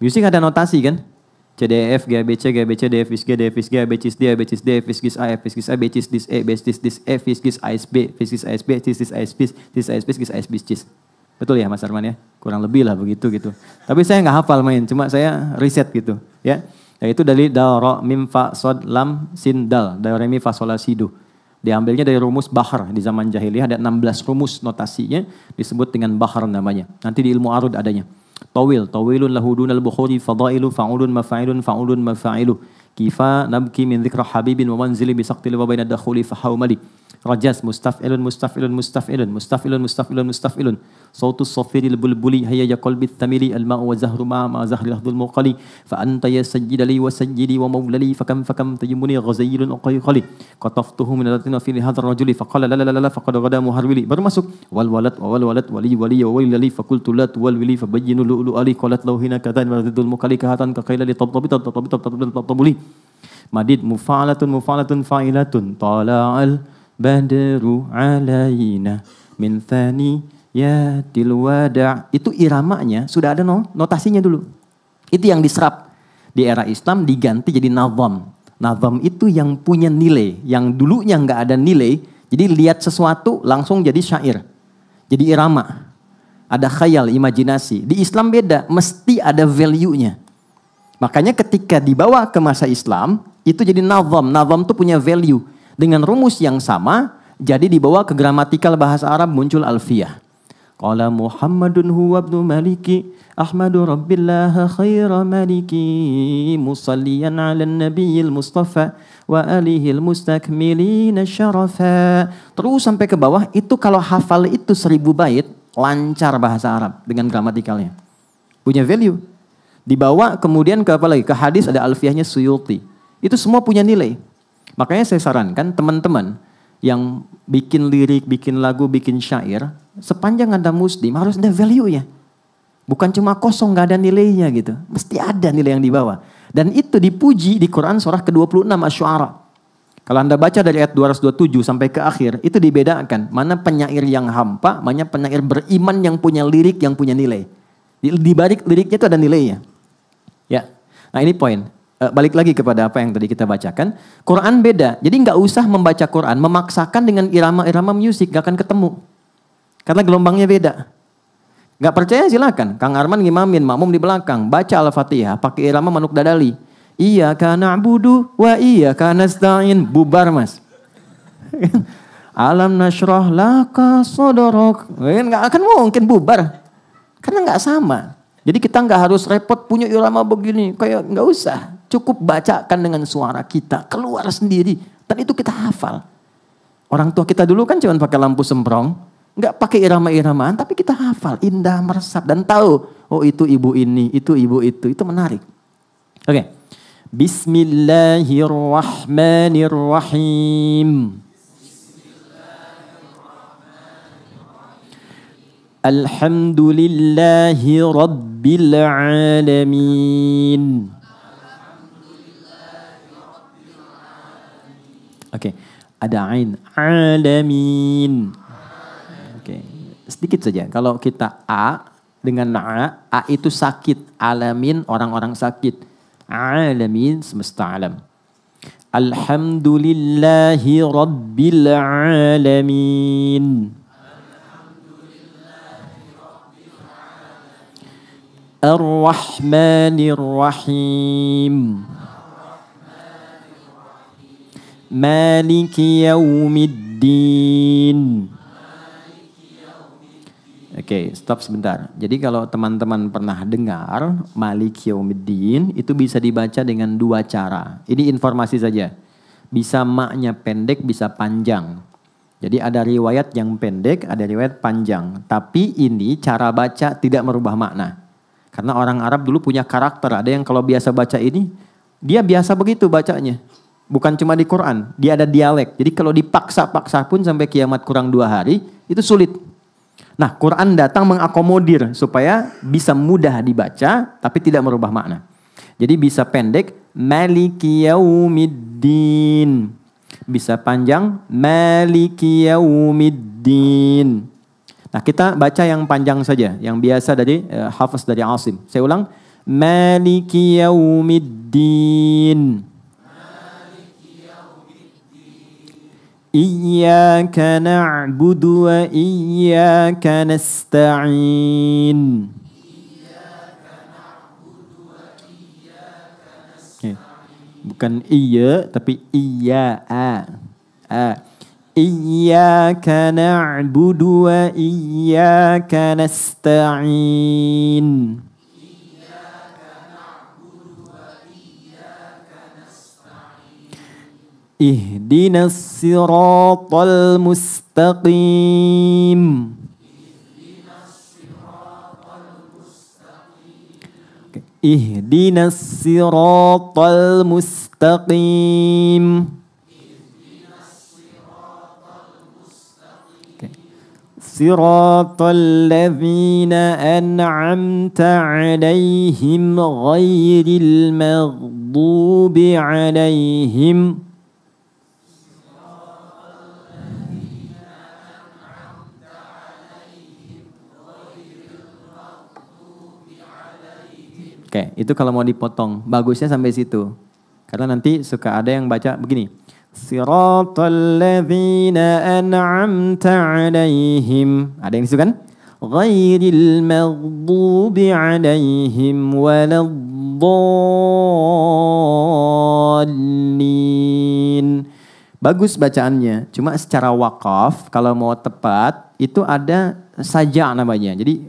musik ada notasi kan? C, D, F, G, B, C, G, B, C, D, F, G, D, F, G, A, B, C, D, A, B, C, D, F, G, A, F, G, A, B, C, D, E, B, C, D, F, G, A, S, B, F, G, A, S, B, C, D, A, S, B, C, D, A, S, B, C, A, S, B, C. Betul ya Mas Arman ya? Kurang lebih lah begitu gitu. Tapi saya nggak hafal main, cuma saya riset gitu. Ya, yaitu dari da, ro, mim, fa, sod, lam, sin, dal. Da, re, mi, fa, sol, la, si, do. Diambilnya dari rumus bahar. Di zaman jahiliyah ada 16 rumus notasinya disebut dengan bahar namanya. Nanti di ilmu arud adanya. Tawil, tawilun lahudun al-bukhuri fadailu fa'ulun mafa'ilun fa'ulun mafa'ilu. Kifa nabki min dhikra habibin wa manzili bisaqtil wa baina dakhuli fahawmali. Rajas mustaf'ilun mustaf'ilun mustaf'ilun mustaf'ilun mustaf'ilun mustaf'ilun. Sautus safiril bulbuli hayya qalbi thamili al-ma'u wa zahru ma zahri lahdul muqali. Fa anta ya sayyidali wa sayyidi wa mawlali fakam tajimmuni ghazayilun uqayqali. Qataftuhu min alatina fi hadha ar-rajuli faqala la la la faqad ghada muharwili. Baru masuk wal walad wali wali wa walili faqultu la tuwalwili fabayyinu lu'lu ali qalat law hina kadhan wa radul muqali kahatan ka qaila li tabtabuli. Madid mufa'alatun fa'ilatun tala'al badru alaina min thaniyatil wada'. Itu iramanya sudah ada notasinya dulu. Itu yang diserap di era Islam diganti jadi nazam. Nazam itu yang punya nilai, yang dulunya nggak ada nilai. Jadi lihat sesuatu langsung jadi syair. Jadi irama. Ada khayal, imajinasi. Di Islam beda, mesti ada value-nya. Makanya ketika dibawa ke masa Islam, itu jadi nazam. Nazam itu punya value. Dengan rumus yang sama, jadi dibawa ke gramatikal bahasa Arab muncul alfiyah. Qala Muhammadun huwa ibnu Maliki Ahmadu Rabbillah khaira maliki musalliyan ala nabiyil mustafa wa alihil mustakmilina syarafa. Terus sampai ke bawah, itu kalau hafal itu 1000 bait, lancar bahasa Arab dengan gramatikalnya. Punya value. Dibawa kemudian ke apa lagi? Ke hadis ada alfiyahnya Suyuti. Itu semua punya nilai. Makanya saya sarankan teman-teman yang bikin lirik, bikin lagu, bikin syair, sepanjang Anda muslim harus ada value-nya. Bukan cuma kosong, gak ada nilainya gitu. Mesti ada nilai yang dibawa. Dan itu dipuji di Quran surah ke-26 Asy-Syu'ara. Kalau Anda baca dari ayat 227 sampai ke akhir, itu dibedakan. Mana penyair yang hampa, mana penyair beriman yang punya lirik, yang punya nilai. Di balik liriknya itu ada nilainya. Ya, nah ini poin. Balik lagi kepada apa yang tadi kita bacakan. Quran beda. Jadi nggak usah membaca Quran, memaksakan dengan irama-irama musik, gak akan ketemu. Karena gelombangnya beda. Gak percaya silakan. Kang Arman ngimamin, makmum di belakang. Baca Al-Fatihah, pakai irama Manuk Dadali. Iyyaka na'budu wa iyyaka nasta'in. Bubar mas. Alam nasyrah laka sadrak. Gak akan mungkin bubar. Karena gak sama. Jadi kita nggak harus repot punya irama begini. Kayak nggak usah. Cukup bacakan dengan suara kita. Keluar sendiri. Dan itu kita hafal. Orang tua kita dulu kan cuma pakai lampu semprong. Nggak pakai irama-iramaan. Tapi kita hafal. Indah, meresap. Dan tahu. Oh itu ibu ini. Itu ibu itu. Itu menarik. Oke. Bismillahirrahmanirrahim. Alhamdulillahi Rabbil Alamin. Oke, ada ain. Alamin. Oke, sedikit saja. Kalau kita A dengan A itu sakit. Alamin orang-orang sakit. Alamin semesta alam. Alhamdulillahi Rabbil Alamin. Ar-Rahmanir-Rahim. Maliki Yaumiddin. Oke, stop sebentar. Jadi kalau teman-teman pernah dengar Maliki Yaumiddin itu bisa dibaca dengan 2 cara. Ini informasi saja. Bisa maknya pendek, bisa panjang. Jadi ada riwayat yang pendek, ada riwayat panjang. Tapi ini cara baca tidak merubah makna. Karena orang Arab dulu punya karakter. Ada yang kalau biasa baca ini, dia biasa begitu bacanya. Bukan cuma di Quran, dia ada dialek. Jadi kalau dipaksa-paksa pun sampai kiamat kurang 2 hari, itu sulit. Nah, Quran datang mengakomodir supaya bisa mudah dibaca, tapi tidak merubah makna. Jadi bisa pendek, Maliki Yaumiddin. Bisa panjang, Maliki Yaumiddin. Nah kita baca yang panjang saja, yang biasa dari Hafiz dari Asim. Saya ulang, Maliki Yaumiddin. Iyyaka na'budu wa iyyaka nasta'in. Bukan iya, tapi iya. Iyyaka na'budu wa iyyaka nasta'in. Ihdinas siratal mustaqim. Ihdinas siratal mustaqim. Siratal ladzina an'amta 'alaihim ghairil maghdubi 'alaihim. Oke, itu kalau mau dipotong, bagusnya sampai situ. Karena nanti suka ada yang baca begini. Siratal ladzina an'amta 'alaihim. Ada yang disitu kan? Ghairil maghdubi 'alaihim waladdallin. Bagus bacaannya, cuma secara wakaf kalau mau tepat itu ada saja namanya. Jadi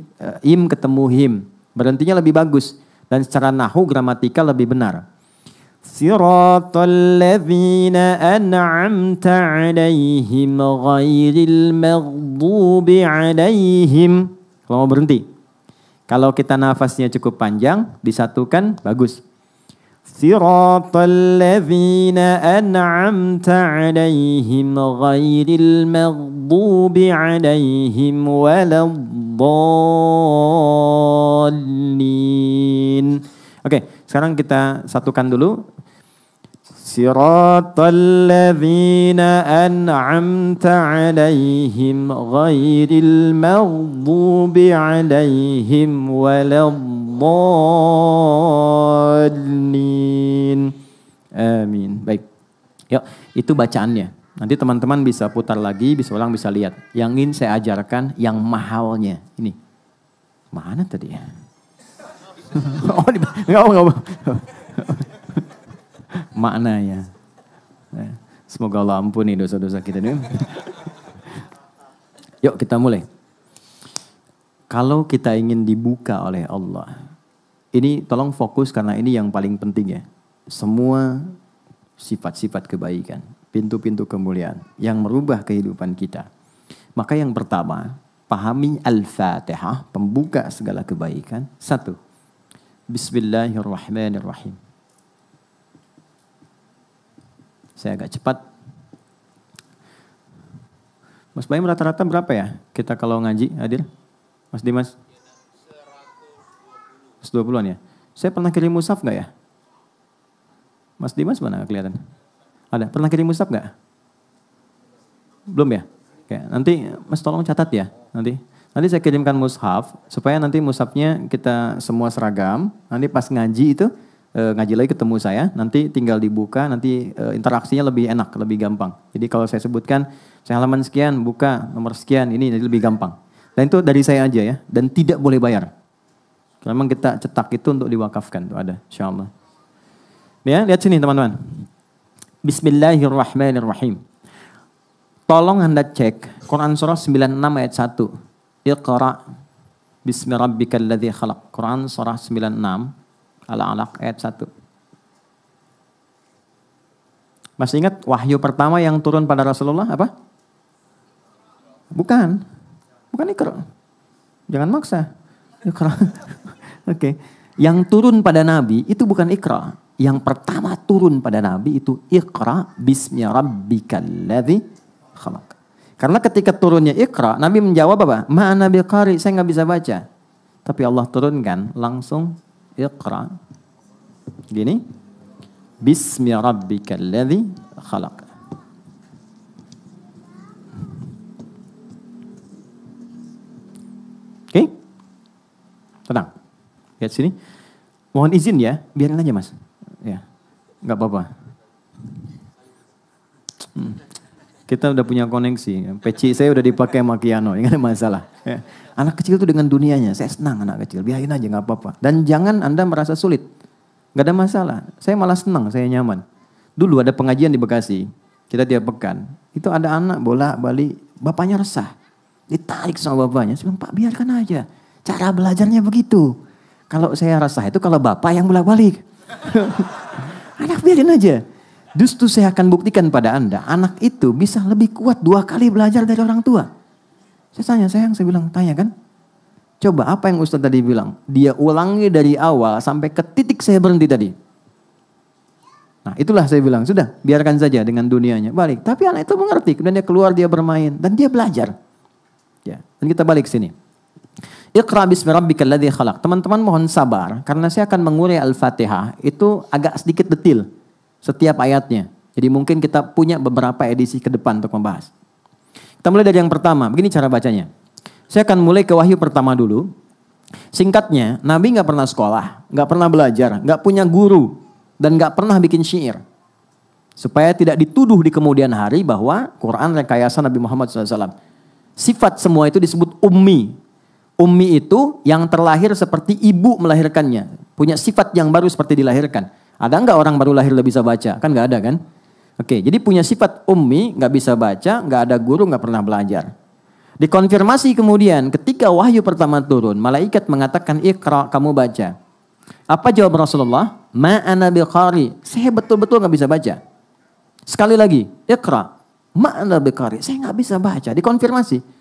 im ketemu him. Berhentinya lebih bagus. Dan secara nahu gramatikal lebih benar. Siratal ladzina an'amta alaihim ghairil maghdubi alaihim. Kalau mau berhenti. Kalau kita nafasnya cukup panjang, disatukan, bagus. Siratal ladzina an'amta alaihim ghairil maghdubi alaihim waladdallin. Oke, sekarang kita satukan dulu. Siratal ladzina an'amta alaihim ghairil maghdubi alaihim waladdallin. Amin. Baik. Yuk, itu bacaannya. Nanti teman-teman bisa putar lagi, bisa ulang, bisa lihat. Yang ingin saya ajarkan yang mahalnya. Ini. Mana tadi ya? Oh, maknanya. Semoga Allah ampuni dosa-dosa kita ini. Yuk kita mulai. Kalau kita ingin dibuka oleh Allah, ini tolong fokus karena ini yang paling penting ya. Semua sifat-sifat kebaikan, pintu-pintu kemuliaan yang merubah kehidupan kita. Maka yang pertama, pahami Al-Fatihah, pembuka segala kebaikan. 1. Bismillahirrahmanirrahim. Saya agak cepat. Mas Baim rata-rata berapa ya kita kalau ngaji hadir? Mas Dimas? 120-an ya. Saya pernah kirim mushaf gak ya? Mas Dimas mana kelihatan? Ada. Pernah kirim mushaf gak? Belum ya? Oke, nanti Mas tolong catat ya. Nanti saya kirimkan mushaf supaya nanti mushafnya kita semua seragam. Nanti pas ngaji itu ngaji lagi ketemu saya, nanti tinggal dibuka, nanti interaksinya lebih enak, lebih gampang. Jadi kalau saya sebutkan, saya halaman sekian, buka nomor sekian, ini jadi lebih gampang. Dan itu dari saya aja ya, dan tidak boleh bayar. Memang kita cetak itu untuk diwakafkan, itu ada, insyaallah. Ya, lihat sini teman-teman. Bismillahirrahmanirrahim. Tolong Anda cek Quran surah 96 ayat 1. Iqra bismi rabbikal ladzi khalaq. Quran surah 96 Al-Alaq ayat 1. Masih ingat wahyu pertama yang turun pada Rasulullah apa? Bukan Iqra. Jangan maksa. Iqra. Oke. Yang turun pada Nabi itu bukan Iqra. Yang pertama turun pada Nabi itu Iqra bismi rabbikal ladzi khalaq. Karena ketika turunnya Iqra, Nabi menjawab apa? Ma'ana biqari, saya nggak bisa baca. Tapi Allah turunkan langsung Iqra. Gini. Bismi rabbikal ladzi khalaq. Oke? Tenang. Lihat sini. Mohon izin ya, biarin aja Mas. Ya. Nggak apa-apa. Kita udah punya koneksi. Peci saya udah dipakai sama Kiano, nggak ada masalah. Ya. Anak kecil tuh dengan dunianya, saya senang anak kecil. Biarin aja nggak apa-apa. Dan jangan Anda merasa sulit. Nggak ada masalah. Saya malah senang, saya nyaman. Dulu ada pengajian di Bekasi, kita tiap pekan. Itu ada anak bolak-balik, bapaknya resah. Ditarik sama bapaknya. Saya bilang, Pak biarkan aja. Cara belajarnya begitu. Kalau saya resah itu kalau bapak yang bolak-balik. Anak biarin aja. Justru saya akan buktikan pada Anda, anak itu bisa lebih kuat 2 kali belajar dari orang tua. Saya tanya, sayang, saya bilang, tanya kan. Coba apa yang Ustaz tadi bilang, dia ulangi dari awal sampai ke titik saya berhenti tadi. Nah itulah saya bilang, sudah biarkan saja dengan dunianya, balik. Tapi anak itu mengerti, kemudian dia keluar, dia bermain, dan dia belajar. Ya, dan kita balik sini. Iqra bismi rabbikal ladzi khalaq. Teman-teman mohon sabar, karena saya akan mengurai Al-Fatihah, itu agak sedikit detil. Setiap ayatnya. Jadi mungkin kita punya beberapa edisi ke depan untuk membahas. Kita mulai dari yang pertama. Begini cara bacanya. Saya akan mulai ke wahyu pertama dulu. Singkatnya, Nabi nggak pernah sekolah, nggak pernah belajar, nggak punya guru, dan nggak pernah bikin syair. Supaya tidak dituduh di kemudian hari bahwa Quran rekayasa Nabi Muhammad SAW. Sifat semua itu disebut ummi. Ummi itu yang terlahir seperti ibu melahirkannya. Punya sifat yang baru seperti dilahirkan. Ada nggak orang baru lahir udah bisa baca? Kan nggak ada kan? Oke, jadi punya sifat ummi, nggak bisa baca, nggak ada guru, nggak pernah belajar. Dikonfirmasi kemudian ketika wahyu pertama turun, malaikat mengatakan Iqra, kamu baca. Apa jawab Rasulullah? Ma ana biqari. Saya betul-betul nggak bisa baca. Sekali lagi, Iqra. Ma ana biqari. Saya nggak bisa baca. Dikonfirmasi.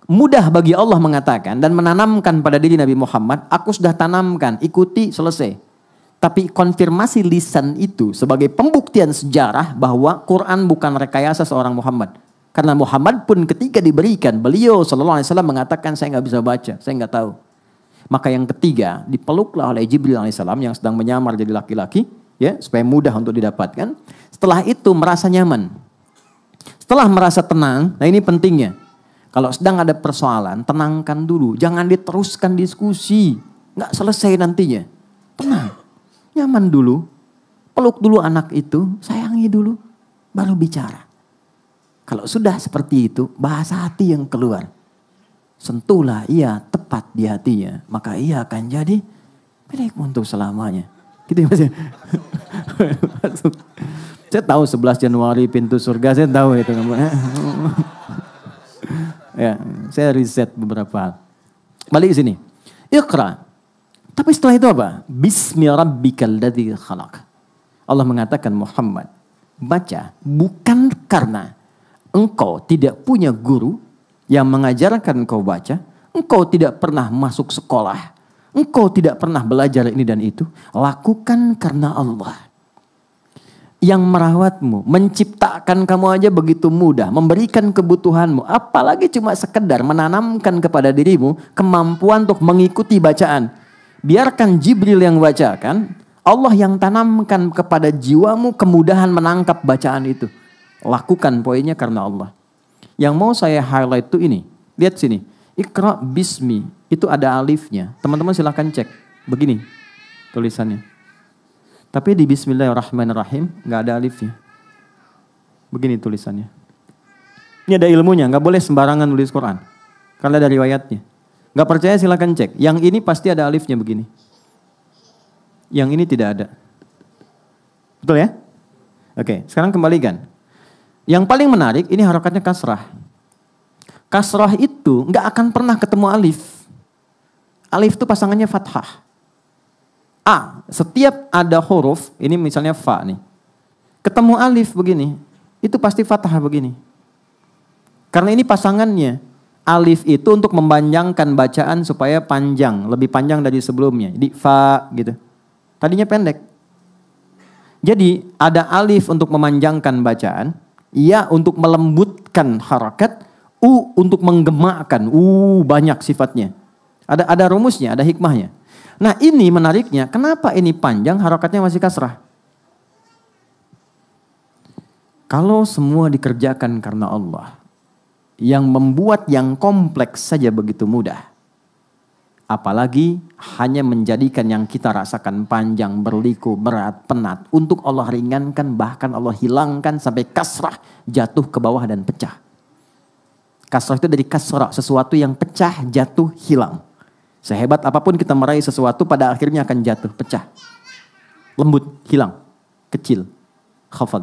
Mudah bagi Allah mengatakan dan menanamkan pada diri Nabi Muhammad, aku sudah tanamkan, ikuti, selesai. Tapi konfirmasi lisan itu sebagai pembuktian sejarah bahwa Quran bukan rekayasa seorang Muhammad. Karena Muhammad pun ketika diberikan, beliau sallallahu alaihi wasallam mengatakan saya nggak bisa baca, saya nggak tahu. Maka yang ketiga dipeluklah oleh Jibril alaihissalam yang sedang menyamar jadi laki-laki, ya supaya mudah untuk didapatkan. Setelah itu merasa nyaman. Setelah merasa tenang, nah ini pentingnya. Kalau sedang ada persoalan, tenangkan dulu, jangan diteruskan diskusi, nggak selesai nantinya. Tenang, nyaman dulu, peluk dulu anak itu, sayangi dulu, baru bicara. Kalau sudah seperti itu, bahasa hati yang keluar. Sentuhlah ia tepat di hatinya. Maka ia akan jadi milikmu untuk selamanya. Gitu ya Mas ya? Saya tahu 11 Januari pintu surga, saya tahu itu. Ya, saya riset beberapa hal. Balik ke sini. Iqra. Tapi setelah itu apa? Bismi rabbikal ladzi khalaq. Allah mengatakan Muhammad, baca bukan karena engkau tidak punya guru yang mengajarkan engkau baca. Engkau tidak pernah masuk sekolah. Engkau tidak pernah belajar ini dan itu. Lakukan karena Allah. Yang merawatmu, menciptakan kamu aja begitu mudah. Memberikan kebutuhanmu. Apalagi cuma sekedar menanamkan kepada dirimu kemampuan untuk mengikuti bacaan. Biarkan Jibril yang bacakan. Allah yang tanamkan kepada jiwamu kemudahan menangkap bacaan itu. Lakukan poinnya karena Allah. Yang mau saya highlight itu ini. Lihat sini. Iqra bismi. Itu ada alifnya. Teman-teman silahkan cek. Begini tulisannya. Tapi di Bismillahirrahmanirrahim nggak ada alifnya. Begini tulisannya. Ini ada ilmunya. Nggak boleh sembarangan nulis Quran. Karena ada riwayatnya. Nggak percaya silahkan cek. Yang ini pasti ada alifnya begini. Yang ini tidak ada. Betul ya? Oke, sekarang kembalikan. Yang paling menarik, ini harokatnya kasrah. Kasrah itu nggak akan pernah ketemu alif. Alif itu pasangannya fathah. A, setiap ada huruf, ini misalnya fa nih. Ketemu alif begini, itu pasti fathah begini. Karena ini pasangannya. Alif itu untuk memanjangkan bacaan supaya panjang, lebih panjang dari sebelumnya. Jadi fa gitu. Tadinya pendek. Jadi ada alif untuk memanjangkan bacaan. Ya untuk melembutkan harakat, u untuk menggemakkan, banyak sifatnya. Ada rumusnya, ada hikmahnya. Nah ini menariknya, kenapa ini panjang harakatnya masih kasrah? Kalau semua dikerjakan karena Allah, yang membuat yang kompleks saja begitu mudah. Apalagi hanya menjadikan yang kita rasakan panjang, berliku, berat, penat. Untuk Allah ringankan, bahkan Allah hilangkan sampai kasrah, jatuh ke bawah dan pecah. Kasrah itu dari kasrah, sesuatu yang pecah, jatuh, hilang. Sehebat apapun kita meraih sesuatu, pada akhirnya akan jatuh, pecah. Lembut, hilang, kecil, khafad.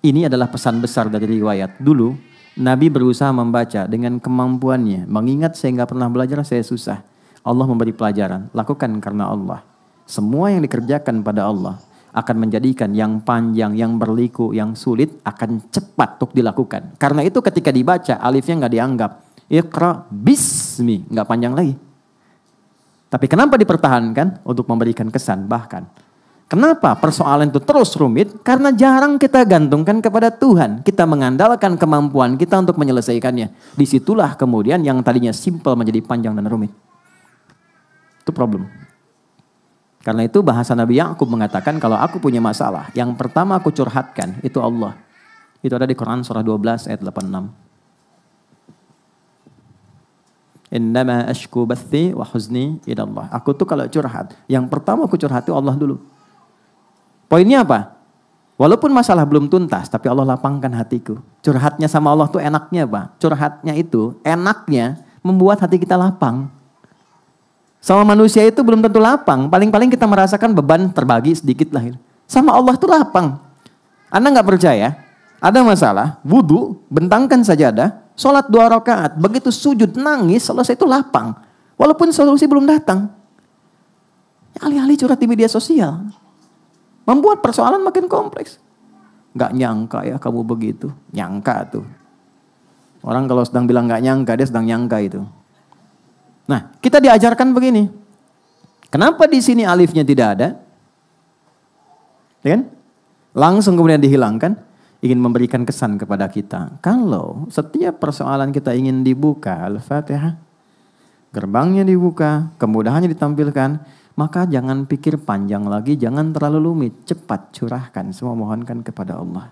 Ini adalah pesan besar dari riwayat. Dulu, Nabi berusaha membaca dengan kemampuannya. Mengingat saya nggak pernah belajar, saya susah. Allah memberi pelajaran, lakukan karena Allah. Semua yang dikerjakan pada Allah akan menjadikan yang panjang, yang berliku, yang sulit akan cepat untuk dilakukan. Karena itu ketika dibaca alifnya nggak dianggap. Iqra bismi, nggak panjang lagi. Tapi kenapa dipertahankan? Untuk memberikan kesan bahkan. Kenapa persoalan itu terus rumit? Karena jarang kita gantungkan kepada Tuhan. Kita mengandalkan kemampuan kita untuk menyelesaikannya. Disitulah kemudian yang tadinya simpel menjadi panjang dan rumit. Itu problem. Karena itu bahasa Nabi Ya'qub mengatakan kalau aku punya masalah, yang pertama aku curhatkan itu Allah. Itu ada di Quran surah 12 ayat 86. Innama ashku bathi wa huzni ila Allah. Aku tuh kalau curhat, yang pertama aku curhat itu Allah dulu. Poinnya apa? Walaupun masalah belum tuntas, tapi Allah lapangkan hatiku. Curhatnya sama Allah tuh enaknya apa? Curhatnya itu enaknya membuat hati kita lapang. Sama manusia itu belum tentu lapang. Paling-paling kita merasakan beban terbagi sedikit lah. Sama Allah itu lapang. Anda nggak percaya? Ada masalah, wudu, bentangkan sajadah, sholat 2 rakaat, begitu sujud nangis, selesai itu lapang. Walaupun solusi belum datang. Alih-alih curhat di media sosial. Membuat persoalan makin kompleks. Gak nyangka ya kamu begitu. Nyangka tuh. Orang kalau sedang bilang gak nyangka, dia sedang nyangka itu. Nah, kita diajarkan begini. Kenapa di sini alifnya tidak ada? Ya kan? Langsung kemudian dihilangkan. Ingin memberikan kesan kepada kita. Kalau setiap persoalan kita ingin dibuka, Al-Fatihah, gerbangnya dibuka, kemudahannya ditampilkan, maka jangan pikir panjang lagi, jangan terlalu rumit. Cepat curahkan, semua mohonkan kepada Allah.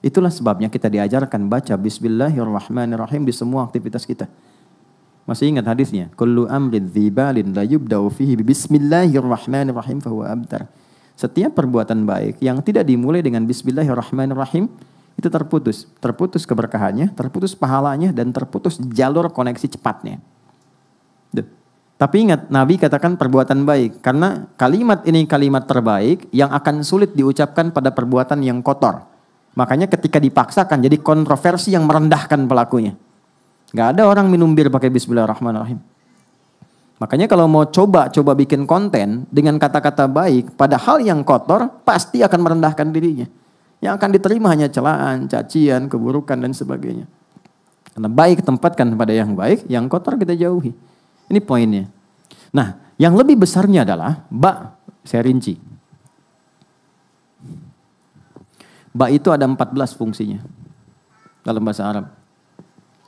Itulah sebabnya kita diajarkan baca Bismillahirrahmanirrahim di semua aktivitas kita. Masih ingat hadisnya? Kullu amrin dzibalin la yubda'u fihi bismillahirrahmanirrahim fahuwa abtar. Setiap perbuatan baik yang tidak dimulai dengan Bismillahirrahmanirrahim itu terputus. Terputus keberkahannya, terputus pahalanya, dan terputus jalur koneksi cepatnya. Duh. Tapi ingat, Nabi katakan perbuatan baik. Karena kalimat ini kalimat terbaik yang akan sulit diucapkan pada perbuatan yang kotor. Makanya ketika dipaksakan jadi kontroversi yang merendahkan pelakunya. Gak ada orang minum bir pakai Bismillahirrahmanirrahim. Makanya kalau mau coba bikin konten dengan kata-kata baik pada hal yang kotor, pasti akan merendahkan dirinya. Yang akan diterima hanya celaan, cacian, keburukan, dan sebagainya. Karena baik tempatkan pada yang baik, yang kotor kita jauhi. Ini poinnya. Nah, yang lebih besarnya adalah ba, saya rinci. Ba itu ada 14 fungsinya dalam bahasa Arab.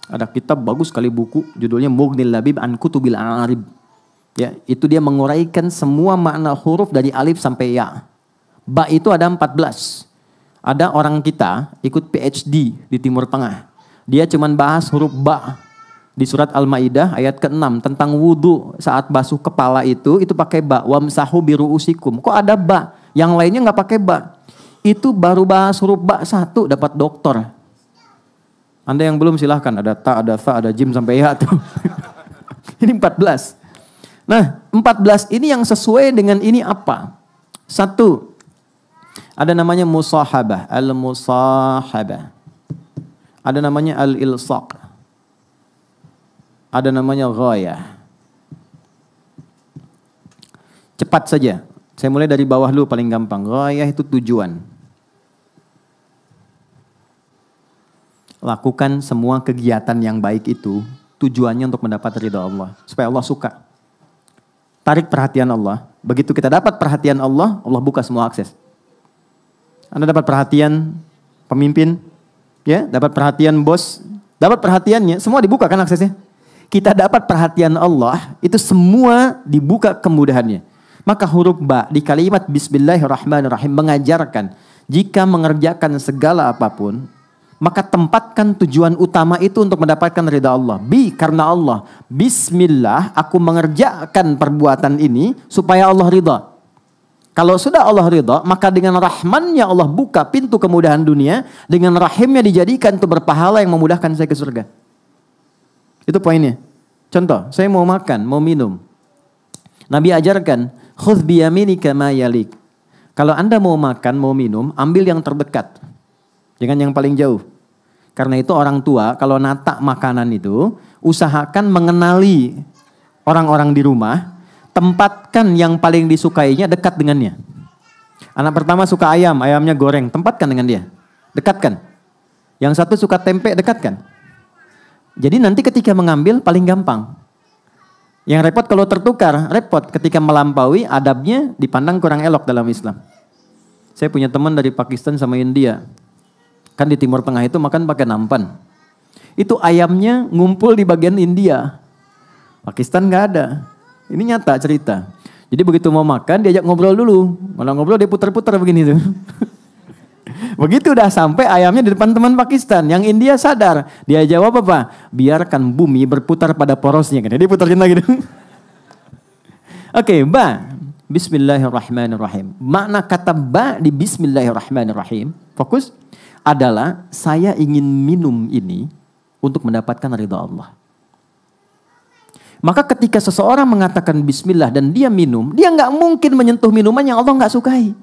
Ada kitab bagus sekali buku, judulnya Mughnil Labib an Kutubil A'arib. Ya, itu dia menguraikan semua makna huruf dari alif sampai ya. Ba itu ada 14. Ada orang kita ikut PhD di Timur Tengah. Dia cuman bahas huruf ba. Di surat Al-Maidah ayat ke-6 tentang wudu saat basuh kepala itu pakai ba. Wamsahu biruusikum. Kok ada ba? Yang lainnya nggak pakai ba. Itu baru bahas huruf ba 1 dapat doktor. Anda yang belum silahkan. Ada ta, ada fa, ada jim sampai ya tuh. Ini 14. Nah, 14 ini yang sesuai dengan ini apa? 1. Ada namanya musahabah, al-musahabah. Ada namanya al-ilsaq. Ada namanya ghayah. Cepat saja. Saya mulai dari bawah dulu paling gampang. Ghayah itu tujuan. Lakukan semua kegiatan yang baik itu tujuannya untuk mendapat ridha Allah, supaya Allah suka. Tarik perhatian Allah. Begitu kita dapat perhatian Allah, Allah buka semua akses. Anda dapat perhatian pemimpin, ya, dapat perhatian bos, dapat perhatiannya, semua dibuka kan aksesnya. Kita dapat perhatian Allah, itu semua dibuka kemudahannya. Maka huruf ba di kalimat Bismillahirrahmanirrahim mengajarkan jika mengerjakan segala apapun, maka tempatkan tujuan utama itu untuk mendapatkan ridha Allah. Karena Allah. Bismillah, aku mengerjakan perbuatan ini supaya Allah ridha. Kalau sudah Allah ridha, maka dengan rahmannya Allah buka pintu kemudahan dunia. Dengan rahimnya dijadikan itu berpahala yang memudahkan saya ke surga. Itu poinnya. Contoh, saya mau makan, mau minum. Nabi ajarkan, khudh biyaminika ma yalik. Kalau Anda mau makan, mau minum, ambil yang terdekat. Jangan yang paling jauh. Karena itu orang tua kalau nata makanan itu usahakan mengenali orang-orang di rumah, tempatkan yang paling disukainya dekat dengannya. Anak pertama suka ayam, ayamnya goreng, tempatkan dengan dia. Dekatkan. Yang satu suka tempe, dekatkan. Jadi nanti ketika mengambil paling gampang. Yang repot kalau tertukar, repot ketika melampaui adabnya dipandang kurang elok dalam Islam. Saya punya teman dari Pakistan sama India. Kan di Timur Tengah itu makan pakai nampan. Itu ayamnya ngumpul di bagian India. Pakistan nggak ada. Ini nyata cerita. Jadi begitu mau makan diajak ngobrol dulu. Malah ngobrol dia putar-putar begini tuh. Begitu udah sampai ayamnya di depan teman Pakistan. Yang India sadar. Dia jawab apa? Biarkan bumi berputar pada porosnya. Dia putarin lagi. Oke, ba. Bismillahirrahmanirrahim. Makna kata ba di Bismillahirrahmanirrahim. Fokus. Adalah saya ingin minum ini untuk mendapatkan ridha Allah. Maka ketika seseorang mengatakan bismillah dan dia minum, dia nggak mungkin menyentuh minuman yang Allah nggak sukai.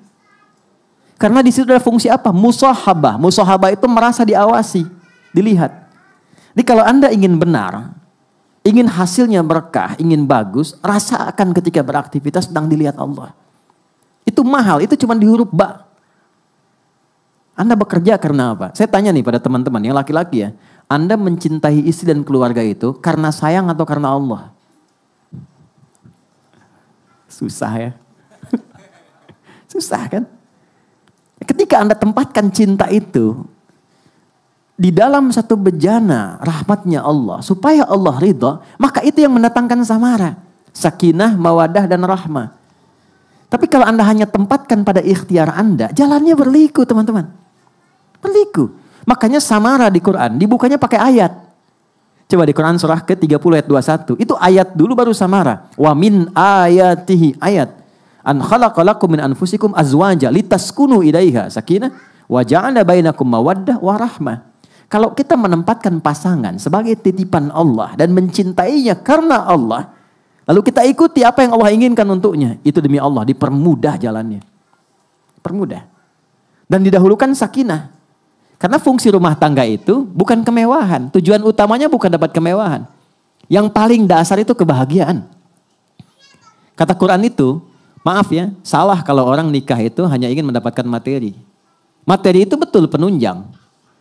Karena di situ ada fungsi apa? Musahabah. Musahabah itu merasa diawasi, dilihat. Jadi kalau Anda ingin benar, ingin hasilnya berkah, ingin bagus, rasakan ketika beraktivitas sedang dilihat Allah. Itu mahal, itu cuma di huruf ba. Anda bekerja karena apa? Saya tanya nih pada teman-teman yang laki-laki ya. Anda mencintai istri dan keluarga itu karena sayang atau karena Allah? Susah ya. Susah kan? Ketika Anda tempatkan cinta itu di dalam satu bejana rahmatnya Allah, supaya Allah ridha, maka itu yang mendatangkan samara, sakinah, mawadah, dan rahmah. Tapi kalau Anda hanya tempatkan pada ikhtiar Anda, jalannya berliku teman-teman. Berliku. Makanya samara di Quran dibukanya pakai ayat. Coba di Quran surah ke-30 ayat 21. Itu ayat dulu baru samara. Wa min ayatihi, ayat. An khalaqalakum min anfusikum azwaja litaskunu ilaiha sakinah wa ja'ala bainakum mawaddah wa rahmah. Kalau kita menempatkan pasangan sebagai titipan Allah dan mencintainya karena Allah, lalu kita ikuti apa yang Allah inginkan untuknya, itu demi Allah dipermudah jalannya. Permudah. Dan didahulukan sakinah. Karena fungsi rumah tangga itu bukan kemewahan. Tujuan utamanya bukan dapat kemewahan. Yang paling dasar itu kebahagiaan. Kata Quran itu, maaf ya, salah kalau orang nikah itu hanya ingin mendapatkan materi. Materi itu betul penunjang.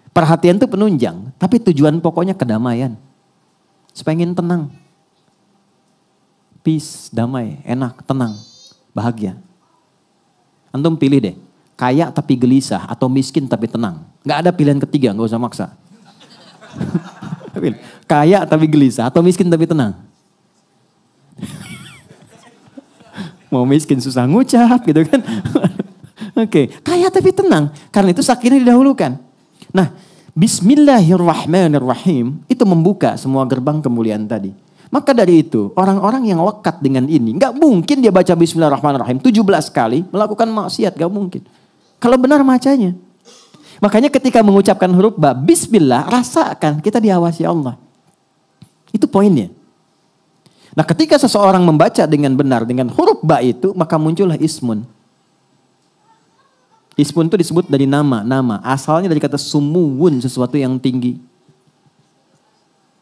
Perhatian itu penunjang. Tapi tujuan pokoknya kedamaian. Supaya ingin tenang. Peace, damai, enak, tenang, bahagia. Antum pilih deh. Kaya tapi gelisah atau miskin tapi tenang. Gak ada pilihan ketiga, gak usah maksa. Kaya tapi gelisah atau miskin tapi tenang. Mau miskin susah ngucap gitu kan. Oke, kaya tapi tenang. Karena itu sakinah didahulukan. Nah, Bismillahirrahmanirrahim itu membuka semua gerbang kemuliaan tadi. Maka dari itu, orang-orang yang lekat dengan ini, gak mungkin dia baca Bismillahirrahmanirrahim 17 kali melakukan maksiat, gak mungkin. Kalau benar macanya. Makanya ketika mengucapkan huruf ba, Bismillah, rasakan kita diawasi Allah. Itu poinnya. Nah ketika seseorang membaca dengan benar dengan huruf ba itu, maka muncullah ismun. Ismun itu disebut dari nama. Asalnya dari kata sumuwun, sesuatu yang tinggi.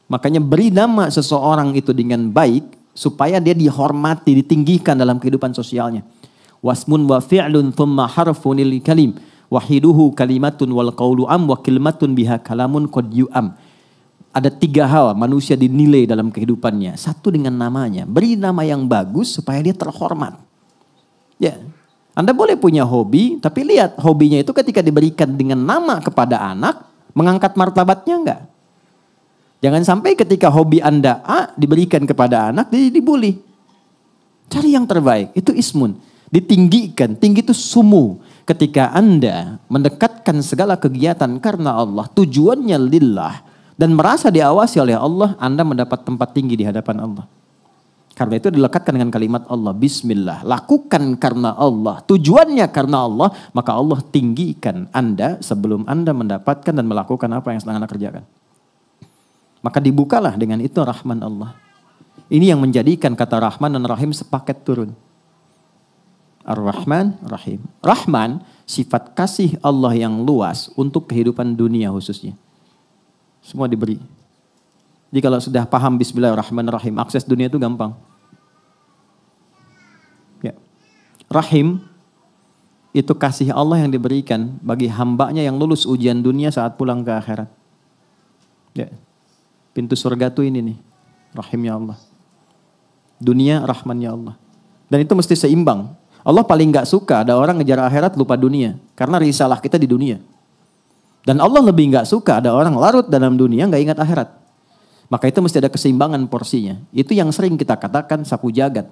Makanya beri nama seseorang itu dengan baik, supaya dia dihormati, ditinggikan dalam kehidupan sosialnya. Wasmun wa fi'lun thumma harfunil kalim. Wahiduhu kalimatun wal qawlu am wa kalimatun biha kalamun qad yu'am. Ada 3 hal manusia dinilai dalam kehidupannya. Satu dengan namanya. Beri nama yang bagus supaya dia terhormat. Ya. Anda boleh punya hobi, tapi lihat hobinya itu ketika diberikan dengan nama kepada anak, mengangkat martabatnya enggak? Jangan sampai ketika hobi Anda A diberikan kepada anak, jadi dibully. Cari yang terbaik, itu ismun. Ditinggikan, tinggi itu sumu. Ketika Anda mendekatkan segala kegiatan karena Allah, tujuannya lillah, dan merasa diawasi oleh Allah, Anda mendapat tempat tinggi di hadapan Allah. Karena itu dilekatkan dengan kalimat Allah, Bismillah. Lakukan karena Allah, tujuannya karena Allah, maka Allah tinggikan Anda sebelum Anda mendapatkan dan melakukan apa yang sedang Anda kerjakan. Maka dibukalah dengan itu rahman Allah. Ini yang menjadikan kata Rahman dan Rahim sepaket turun. Ar-Rahman, Rahim. Rahman, sifat kasih Allah yang luas untuk kehidupan dunia khususnya. Semua diberi. Jadi kalau sudah paham Bismillahirrahmanirrahim, akses dunia itu gampang. Ya. Rahim, itu kasih Allah yang diberikan bagi hambanya yang lulus ujian dunia saat pulang ke akhirat. Ya. Pintu surga itu ini nih, rahimnya Allah. Dunia, rahmannya Allah. Dan itu mesti seimbang. Allah paling gak suka ada orang ngejar akhirat lupa dunia. Karena risalah kita di dunia. Dan Allah lebih gak suka ada orang larut dalam dunia gak ingat akhirat. Maka itu mesti ada keseimbangan porsinya. Itu yang sering kita katakan sapu jagat.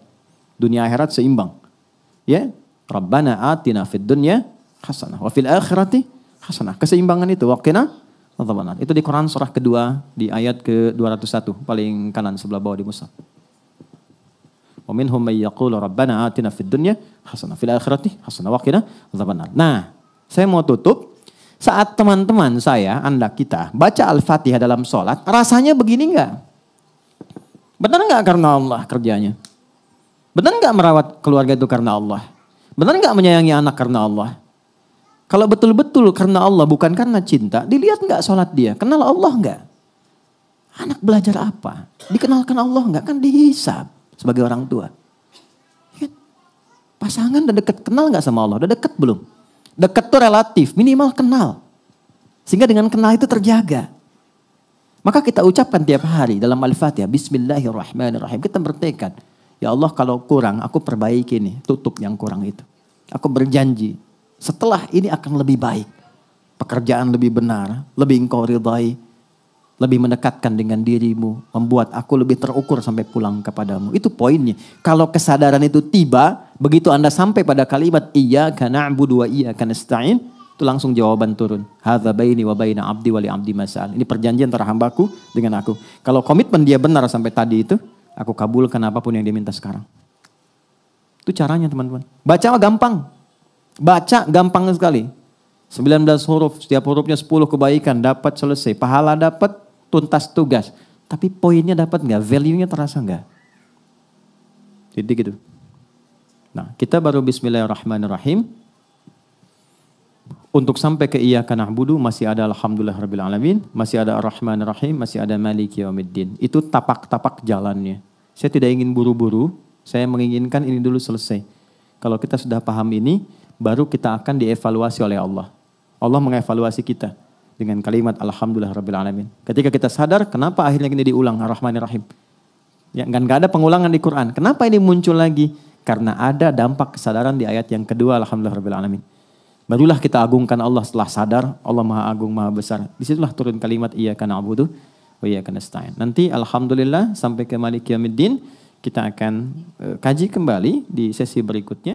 Dunia akhirat seimbang. Ya, Rabbana atina fid dunya hasanah wa fil akhirati hasanah. Keseimbangan itu waqina adzabannar. Itu di Quran surah kedua di ayat ke-201 paling kanan sebelah bawah di mushaf. Wa minhum may yaqulu rabbana atina fid dunya hasanah fil akhirati hasanah wa qina adzabannar. Nah, saya mau tutup saat teman-teman saya, Anda kita baca Al-Fatihah dalam sholat, rasanya begini enggak? Benar enggak karena Allah kerjanya? Benar enggak merawat keluarga itu karena Allah? Benar enggak menyayangi anak karena Allah? Kalau betul-betul karena Allah bukan karena cinta, dilihat nggak sholat dia, kenal Allah nggak? Anak belajar apa? Dikenalkan Allah nggak? Kan dihisab sebagai orang tua. Pasangan udah deket, kenal nggak sama Allah? Udah deket belum? Deket tuh relatif, minimal kenal. Sehingga dengan kenal itu terjaga. Maka kita ucapkan tiap hari dalam Al-Fatihah, Bismillahirrahmanirrahim. Kita bertekad, ya Allah kalau kurang, aku perbaiki nih, tutup yang kurang itu. Aku berjanji, setelah ini akan lebih baik. Pekerjaan lebih benar, lebih engkau ridhai, lebih mendekatkan dengan dirimu, membuat aku lebih terukur sampai pulang kepadamu. Itu poinnya. Kalau kesadaran itu tiba, begitu Anda sampai pada kalimat iyyaka na'budu wa iyyaka nasta'in, itu langsung jawaban turun. Hadza baini wa baina abdi wa li abdi mas'al. Ini perjanjian antara hambaku dengan aku. Kalau komitmen dia benar sampai tadi itu, aku kabulkan apapun yang dia minta sekarang. Itu caranya teman-teman. Baca gampang. Baca gampang sekali. 19 huruf, setiap hurufnya 10 kebaikan, dapat selesai. Pahala dapat, tuntas tugas. Tapi poinnya dapat nggak? Value-nya terasa nggak? Jadi gitu. Nah, kita baru Bismillahirrahmanirrahim. Untuk sampai ke iyyaka na'budu masih ada alhamdulillahirabbil alamin, masih ada arrahmanirrahim, masih ada maliki yaumiddin. Itu tapak-tapak jalannya. Saya tidak ingin buru-buru, saya menginginkan ini dulu selesai. Kalau kita sudah paham ini, baru kita akan dievaluasi oleh Allah. Allah mengevaluasi kita dengan kalimat alhamdulillahirabbil alamin. Ketika kita sadar, kenapa akhirnya ini diulang arrahmanirrahim? Ya, nggak ada pengulangan di Quran. Kenapa ini muncul lagi? Karena ada dampak kesadaran di ayat yang kedua alhamdulillahirabbil alamin. Barulah kita agungkan Allah setelah sadar, Allah Maha Agung, Maha Besar. Disitulah turun kalimat iyyaka na'budu wa iyyaka nasta'in. Nanti alhamdulillah sampai ke maliki yaumiddin kita akan kaji kembali di sesi berikutnya.